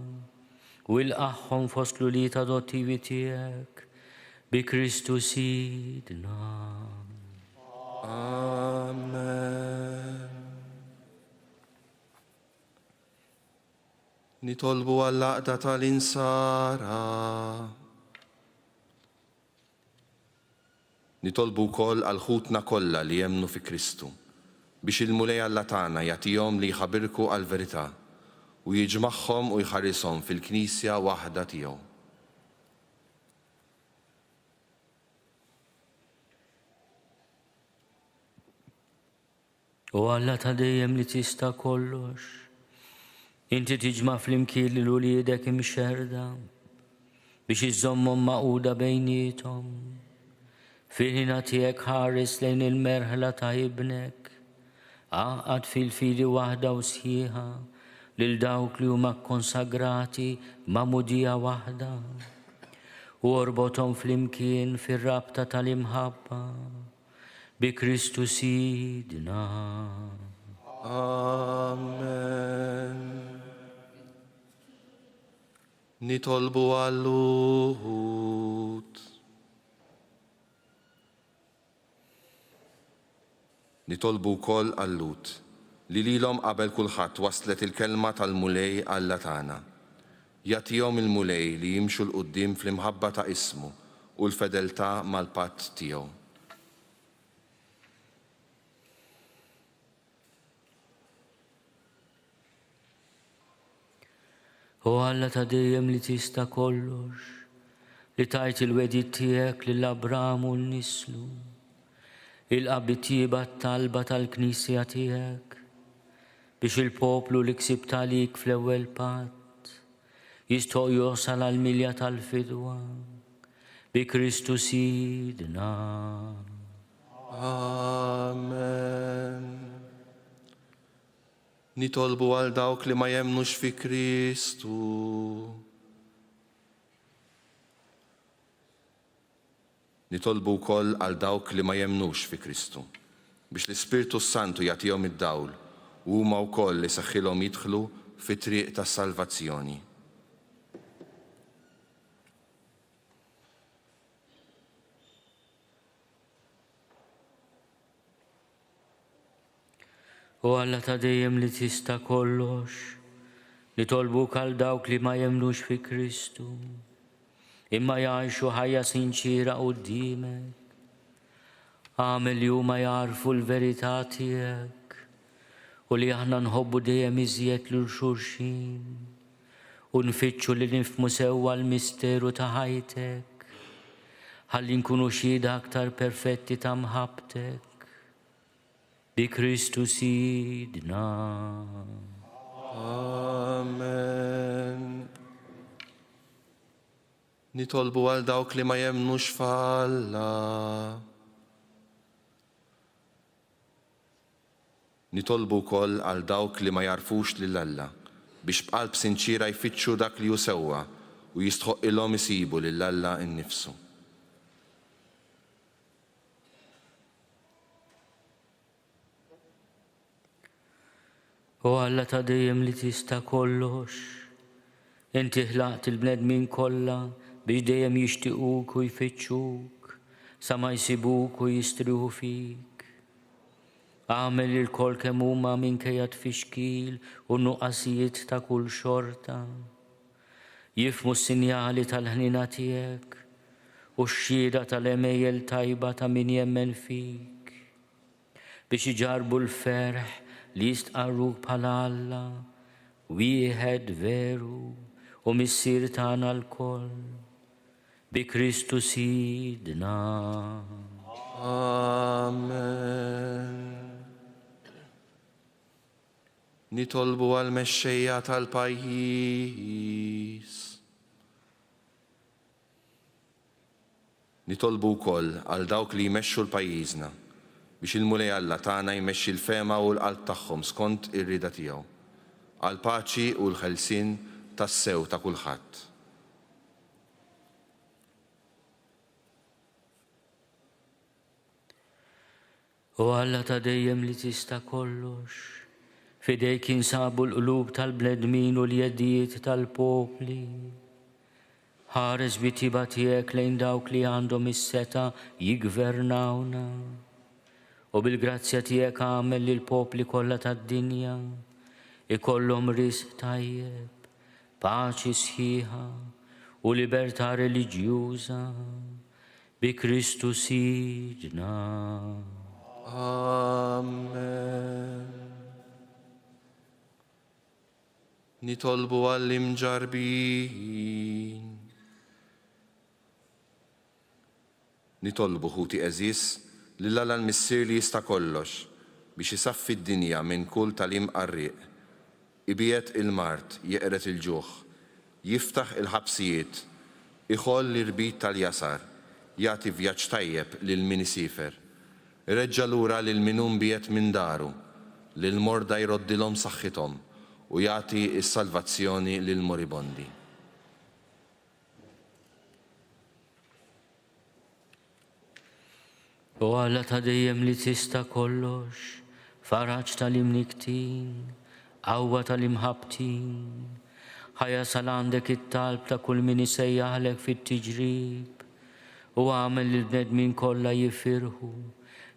u ilqaħħom fost l-ulied adottivi tiegħek bi Kristu Sidna. Amen. Nitolbu għall-għaqda tal-insara. Nitolbu wkoll għal-ħutna kollha li jemmnu fi Kristu biex il-mulej Alla tagħna jagħtihom li jħabbirku għall-verità u jiġmagħhom u jħarrishom fil-Knisja waħda tiegħu. U Alla ta' dejjem li tista' kollox, inti tiġma' flimkien lil uliedek imxerda biex iżommhom maquda bejniethom. Fil-ħina tiegħek ħares lejn il-merħla ta' ibnek, għaqad fil-fidi waħda u sħiħa lil dawk li huma konsagrati magħmudija waħda u orbothom flimkien fir-rabta tal-imħabba bi Kristu Sidna. Amen. Nitolbu għall-luħut. Nitolbu wkoll għall-Lut li lilhom qabel kulħadd waslet il-kelma tal-mulej Alla tagħna. Jagħtihom il-mulej li jimxu l-qudiem fl-imħabba ta' ismu u l-fedeltà mal-patt tiegħu. U Alla ta' dejjem li tista' kollox, li tajt il-wedid tiegħek lill-Abraham u l-nislu, il-qabli tieba talba tal-Knisja tiegħek biex il-poplu li ksib talik fl-ewwel patt jistgħu josal għall-milja tal-fidwa bi Kristu Sidna. Amen. Nitolbu għal dawk li ma jemnux fi Kristu. Nitolbu wkoll għal dawk li ma jemnux fi Kristu biex l-Ispirtu Santu jagħtihom id-dawl u huma wkoll li saħħilhom jidħlu fit-triq tas-salvazzjoni. U Alla ta' dejjem li tista' kollox, nitolbuk għal dawk li ma jemnux fi Kristu, imma jgħixu ħajja sinċira quddiemek. Għamel li huma jarfu l-verità tiegħek u li aħna nħobbu dejjem iżjed lil xulxin u nfittxu li nifhmu sewwa l-misteru ta' ħajtek ħalli nkunu xhieda aktar perfetti ta' mħabbtek. Bi Kristu Sidna. Amen. Nitolbu għal dawk li ma jemnux f'Alla. Nitolbu wkoll għal dawk li ma jarfux lil Alla biex b'qalb sinċira jfittxu dak li hu sewwa u jistħoqilhom isibu lil Alla innifsu. U Alla ta' dejjem li tista' kollox, inti ħlaqt il-bnedmin kollha biex dejjem jixtiequk u jfittxuk sa ma jsibuk u jistriħu fik. Għamel il-kol kemm huma minkejja tfixkil u nuqqasijiet ta' kull xorta. Jifmu s-sinjali tal-ħnina tiegħek u x-xhieda tal-emejjel tajba ta' min jemmen fik biex iġarbu l-ferħ li jistqarruk bħala Alla, wieħed veru u missier tagħna l-koll, bi Kristu Sidna. Amen. Nitolbu għal mexxejja tal-pajjiż. Nitolbu wkoll għal dawk li jmexxu l-pajjiżna biex il-mulej Alla tagħna jmexxi l-fema u l-qalb tagħhom skont ir-rieda tiegħu, għal paċi u l-ħelsien tas-sew ta' kulħadd. U Alla ta' dejjem li tista' kollox, fidejk jinsabu l-qlub tal-bnedmin u l-jedijiet tal-popli. Ħares bit-tiba tiegħek lejn dawk li għandhom is-seta jigvernawna. U bil-grazzja tiegħek għamel li l-popli kollha tad-dinja ikollhom risq tajjeb, paċi sħiħa u libertà reliġjuża bi Kristu Sidna. Amen. Nitolbu għall-imġarbin. Nitolbu ħuti eżis lil Alla l-missier li jista' kollox biex isaffi d-dinja minn kull talim qarrieq, ibiet il-mart, jeqret il-ġuħ, jiftaħ il-ħabsijiet, iħoll l-irbit tal-jasar, jagħti vjaġġ tajjeb lil min isifer, ireġġa' lura lil min biet minn daru, lil morda jroddilhom saħħithom u jagħti s-salvazzjoni lil moribondi. U Alla ta' dejjem li tista' kollox, faraġġ tal-imniktin, qawwa tal-imħabtin, ħajja sal għandek it-talb ta' kull min isejjaħlek fit-tiġrib u għamel li l-bnedmin kollha jifirħu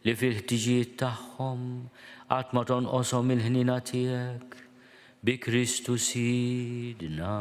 li fil-ħtiġijiet tagħhom qatt ma tonqoshom il-ħnina tiegħek bi Kristu Sidna.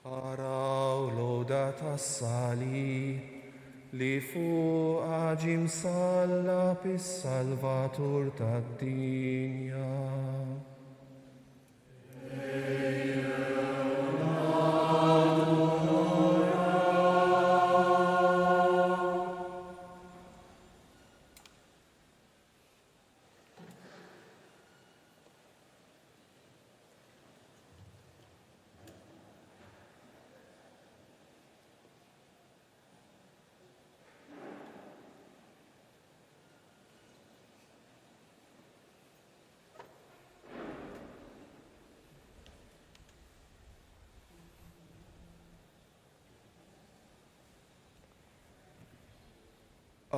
Araw lodat as-salib li fuq ġim sallab is-Salvatur tad-dinja.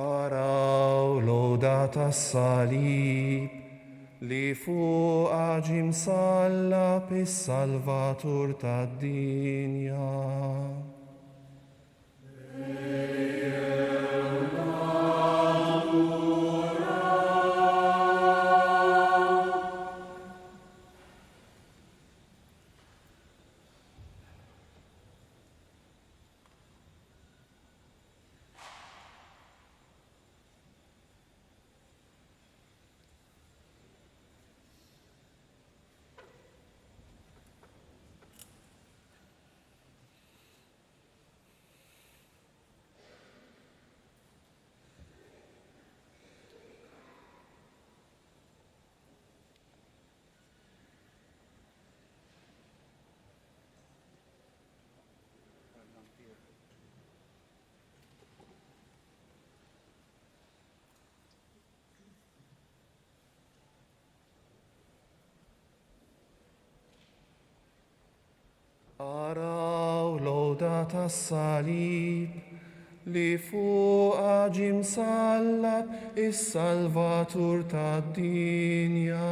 Araw lodat as-salib li fuq ġim sallab is-Salvatur tad-dinja. Araw lodat as-salib li fuq ġim sallab is-Salvatur tad-dinja.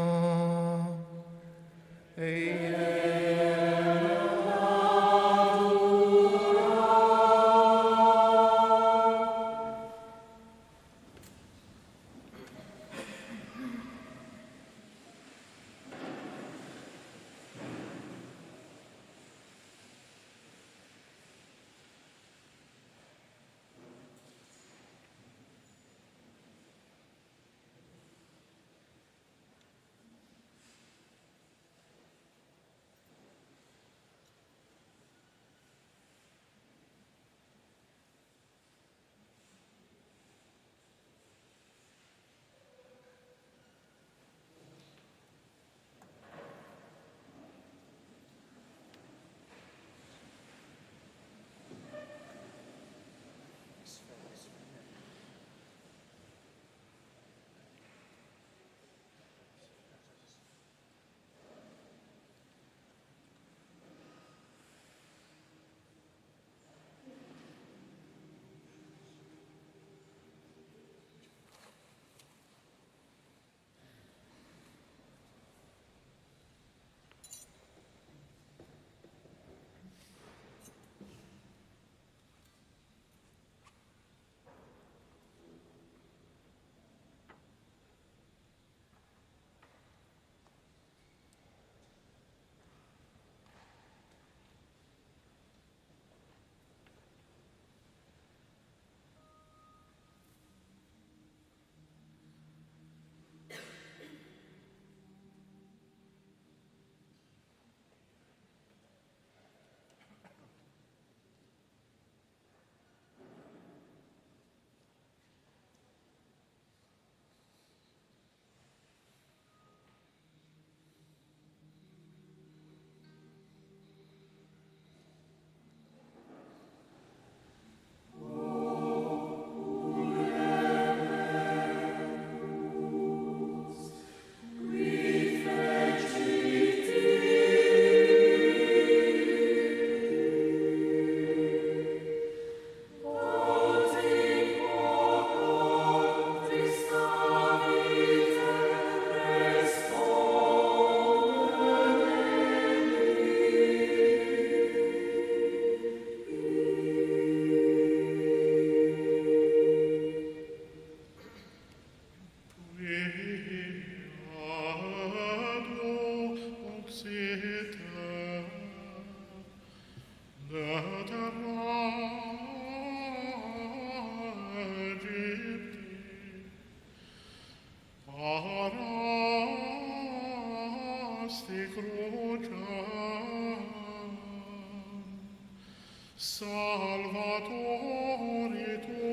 Salvatore tuo.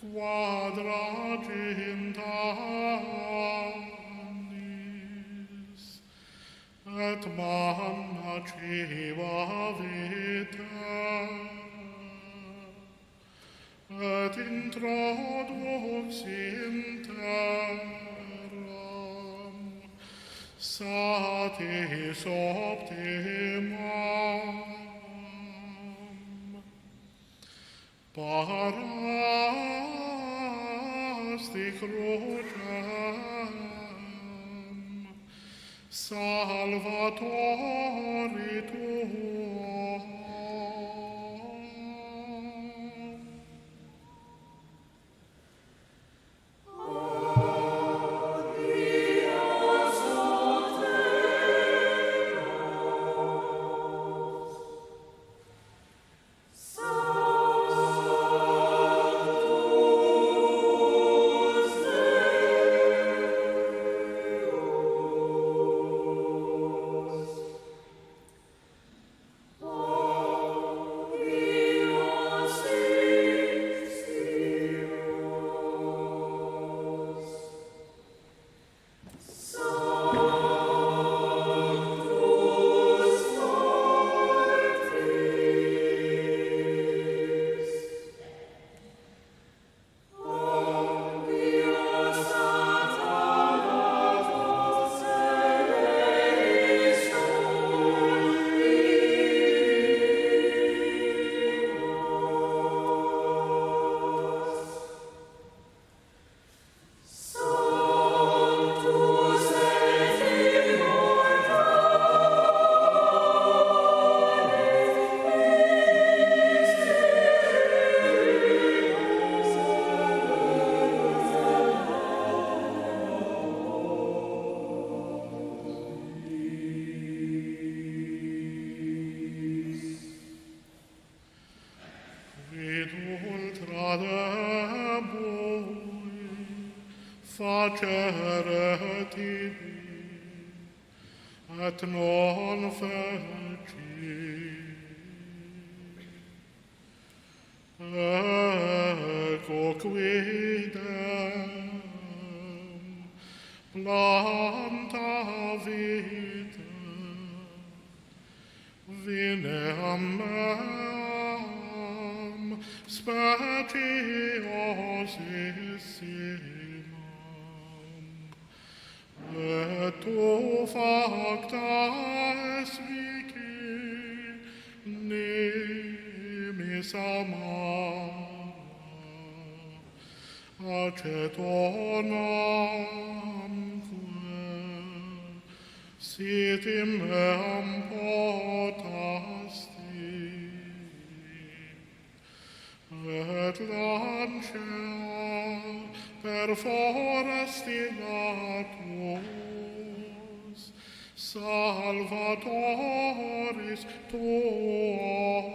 Quadragintanis et manna ceva vita et introdux in terram satis optimam parasti crucem Salvatori tuo. Facere tibi, et non feci. Ecco quidem, planta vita, vine a meam, speciosissimam, et tu factas vici nimis amara, acetonamque sitim meam potasti, et lancea per foresti natus, salvatoris tua.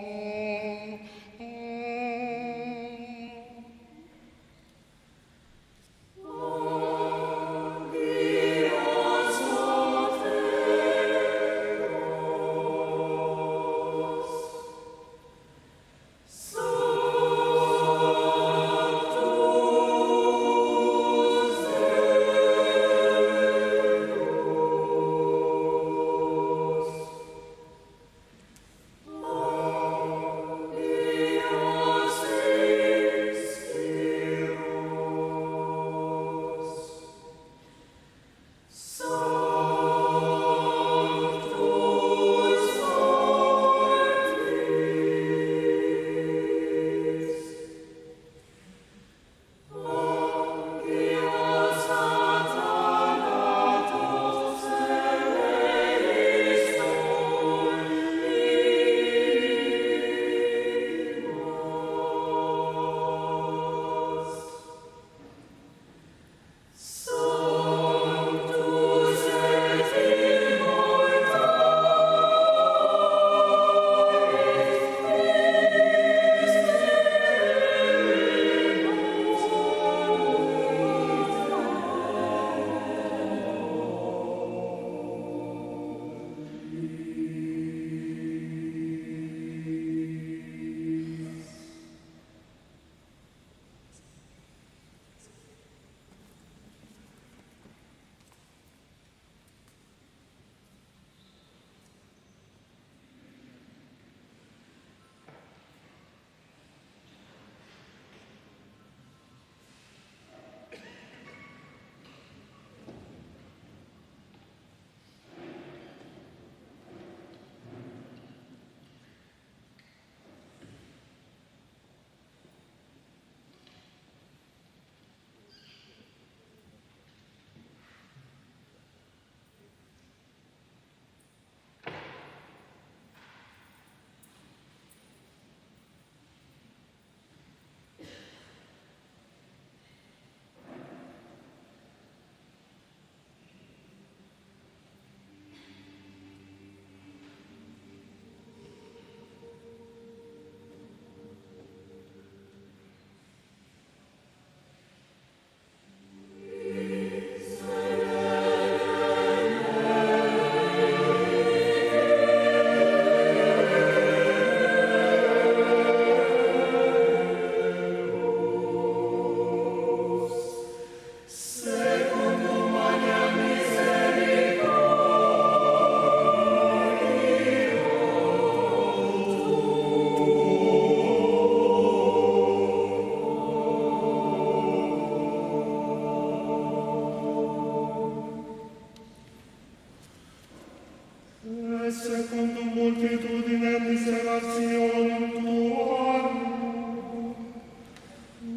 Secondo multitudine miserationem tuam,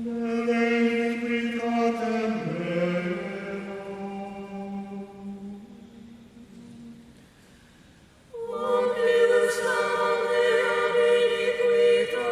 nelle iniquitatem meam. Omnibus nam meam iniquitatem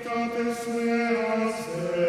Trinitate Smease.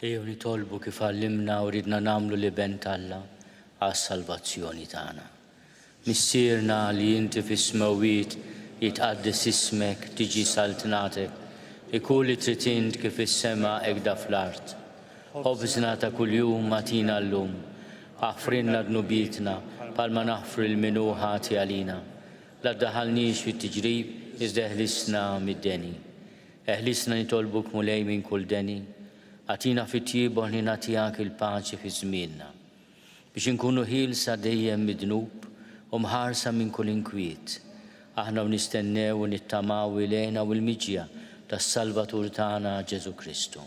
Ejju nitolbu kif għallimna u ridna namlu li bent Alla għas-salvazzjoni tagħna. Missierna li inti fis-smawiet jitqaddis ismek tiġi saltnatek, ikun li trid int kif is-sema hekk fl-art. Ħobżna ta' kuljum matina llum, aħfrinna dnubietna palma naħfru l-minu ħati għalina. La ddaħalniex fit-tiġrib iżda eħlisna mid-deni. Eħlisna nitolbuk mulej minn kull deni, għatina fit-tiebu li nagħtihak il-paċi fi żmienna. Biex inkunu ħielsa dejjem mid-dnub u mħarsa minn kull inkwiet. Aħna nistennew u nittamaw ilejna u l-miġja tas-Salvatur tagħna Ġesu Kristu.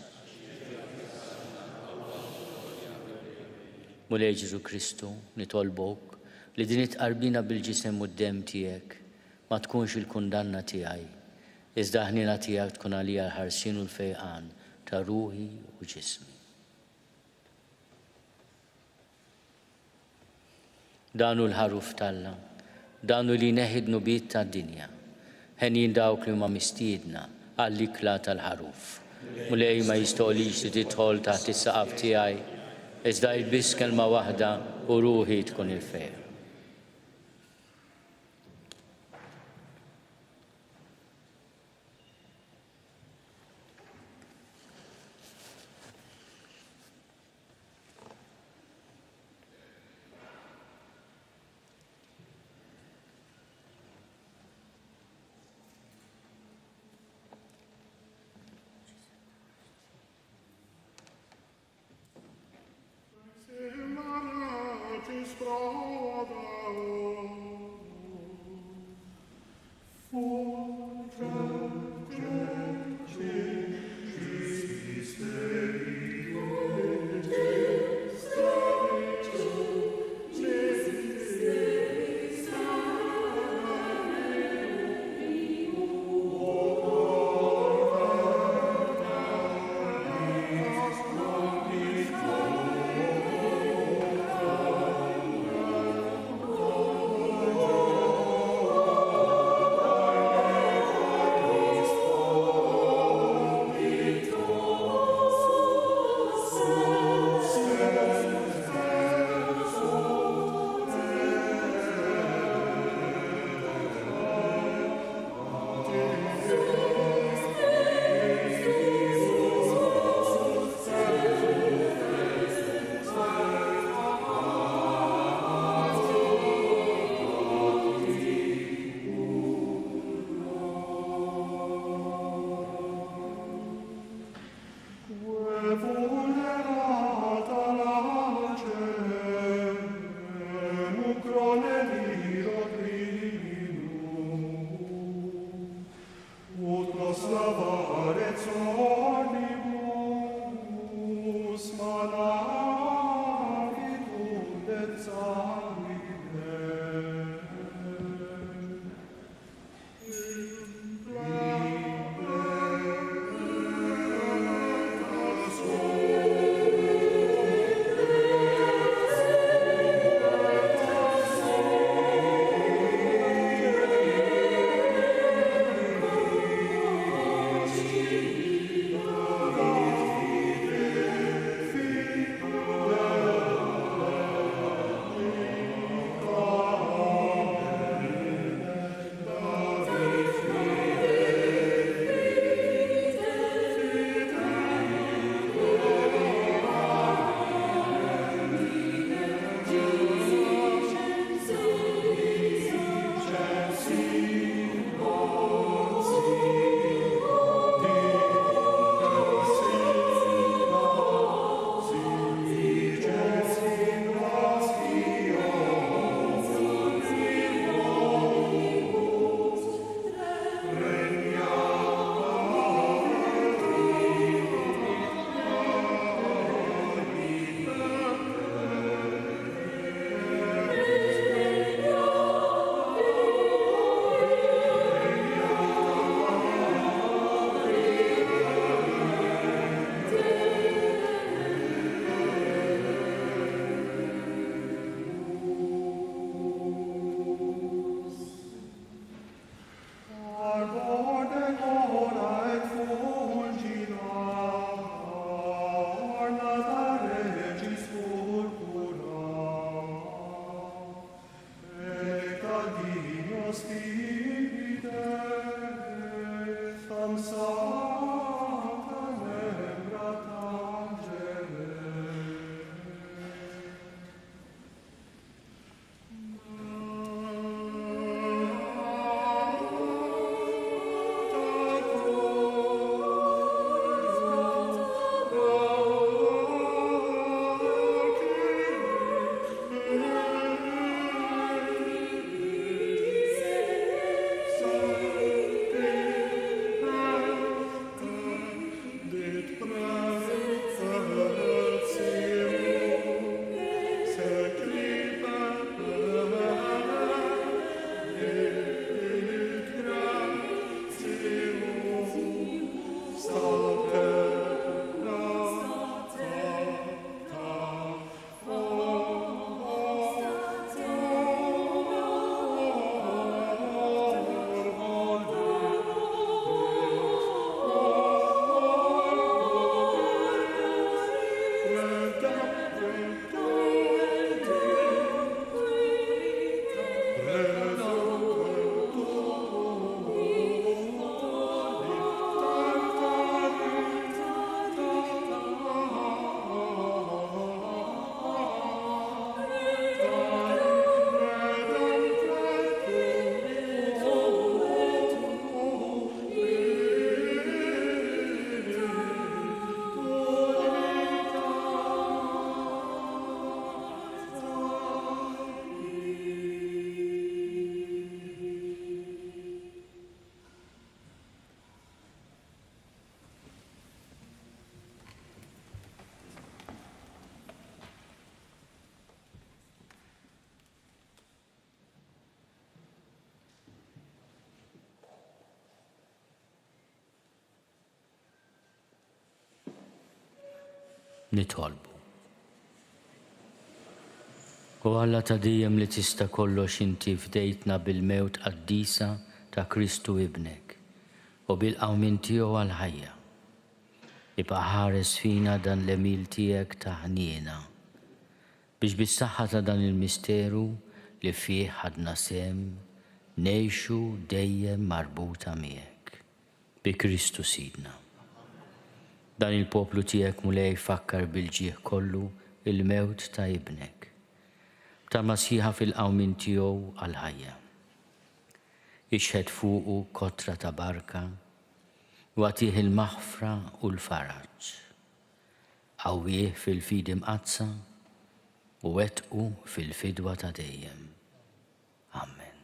Mulej Ġesu Kristu, nitolbok li din itqarbina bil-ġisem u d-dem tiegħek ma tkunx il-kundanna tiegħi, iżda ħnina tiegħek tkun għalija l-ħarsien u l-fejqan ta' ruħi u ġismi. Danu l-ħaruf talla, danu li neħidnu bit ta' dinja, ħenin dawk li ma mistiedna għall-ikla tal-ħaruf. Mulej ma jistolix li tidħol taħt is-saqaf tiegħi, iżda jbiss kelma waħda u ruħi tkun il-fejq. Pro nitolbu. U Alla ta' dejjem li tista' kollox inti fdejtna bil-mewt qaddisa ta' Kristu ibnek u bil-qawmin tiegħu għall-ħajja. Ibqa' ħares fina dan l-emil tiegħek ta' ħniena biex bis-saħħa ta' dan il-misteru li fih ħadna sem ngħixu dejjem marbuta miegħek bi Kristu Sidna. Dan il-poplu tiegħek mulej fakkar bil-ġieħ kollu il-mewt ta' ibnek ta' Masieħa fil-qawmin tiegħu għall-ħajja. Ixħed fuqu kotra ta' barka u għatih il-maħfra u l-faraġ. Qawwih fil-fidi mqazza u wettqu fil-fidwa ta' dejjem. Amen.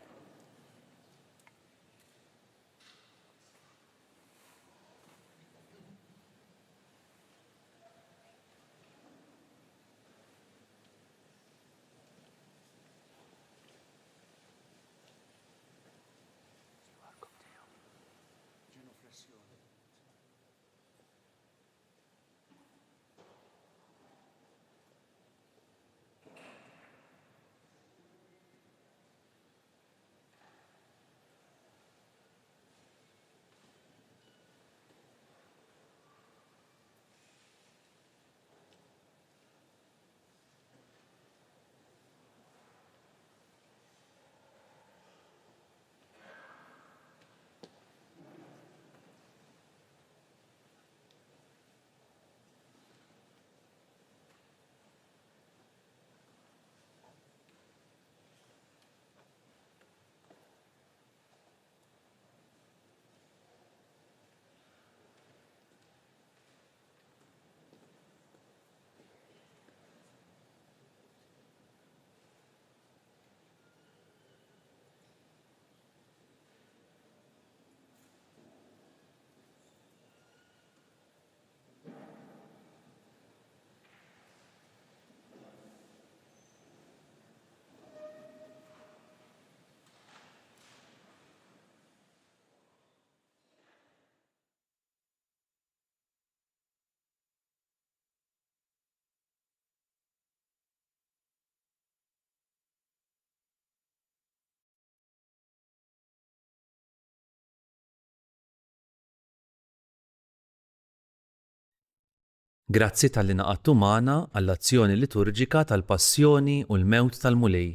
Grazzi tal-li naqattu magħna għall-azzjoni liturġika tal-Passjoni u l-Mewt tal-Mulej.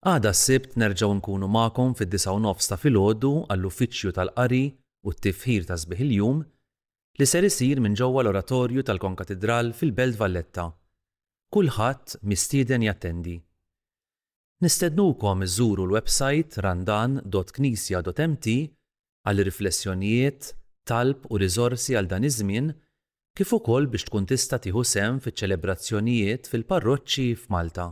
Għada s-sibt nerġgħu nkunu magħkom fid-9:09 ta' filgħodu għall-uffiċċju tal-qari u t-tifħir ta' sbieħ il-jum li ser isir minn ġewwa l-oratorju tal-Konkatedral fil-Belt Valletta. Kulħadd mistieden jattendi. Nistednukom iżżuru l-website randan.knisja.mt għal riflessjonijiet, talb u riżorsi għal dan iż-żmien kif ukoll biex tkun tista' tieħu sehem fiċ-ċelebrazzjonijiet fil-parroċċi f'Malta.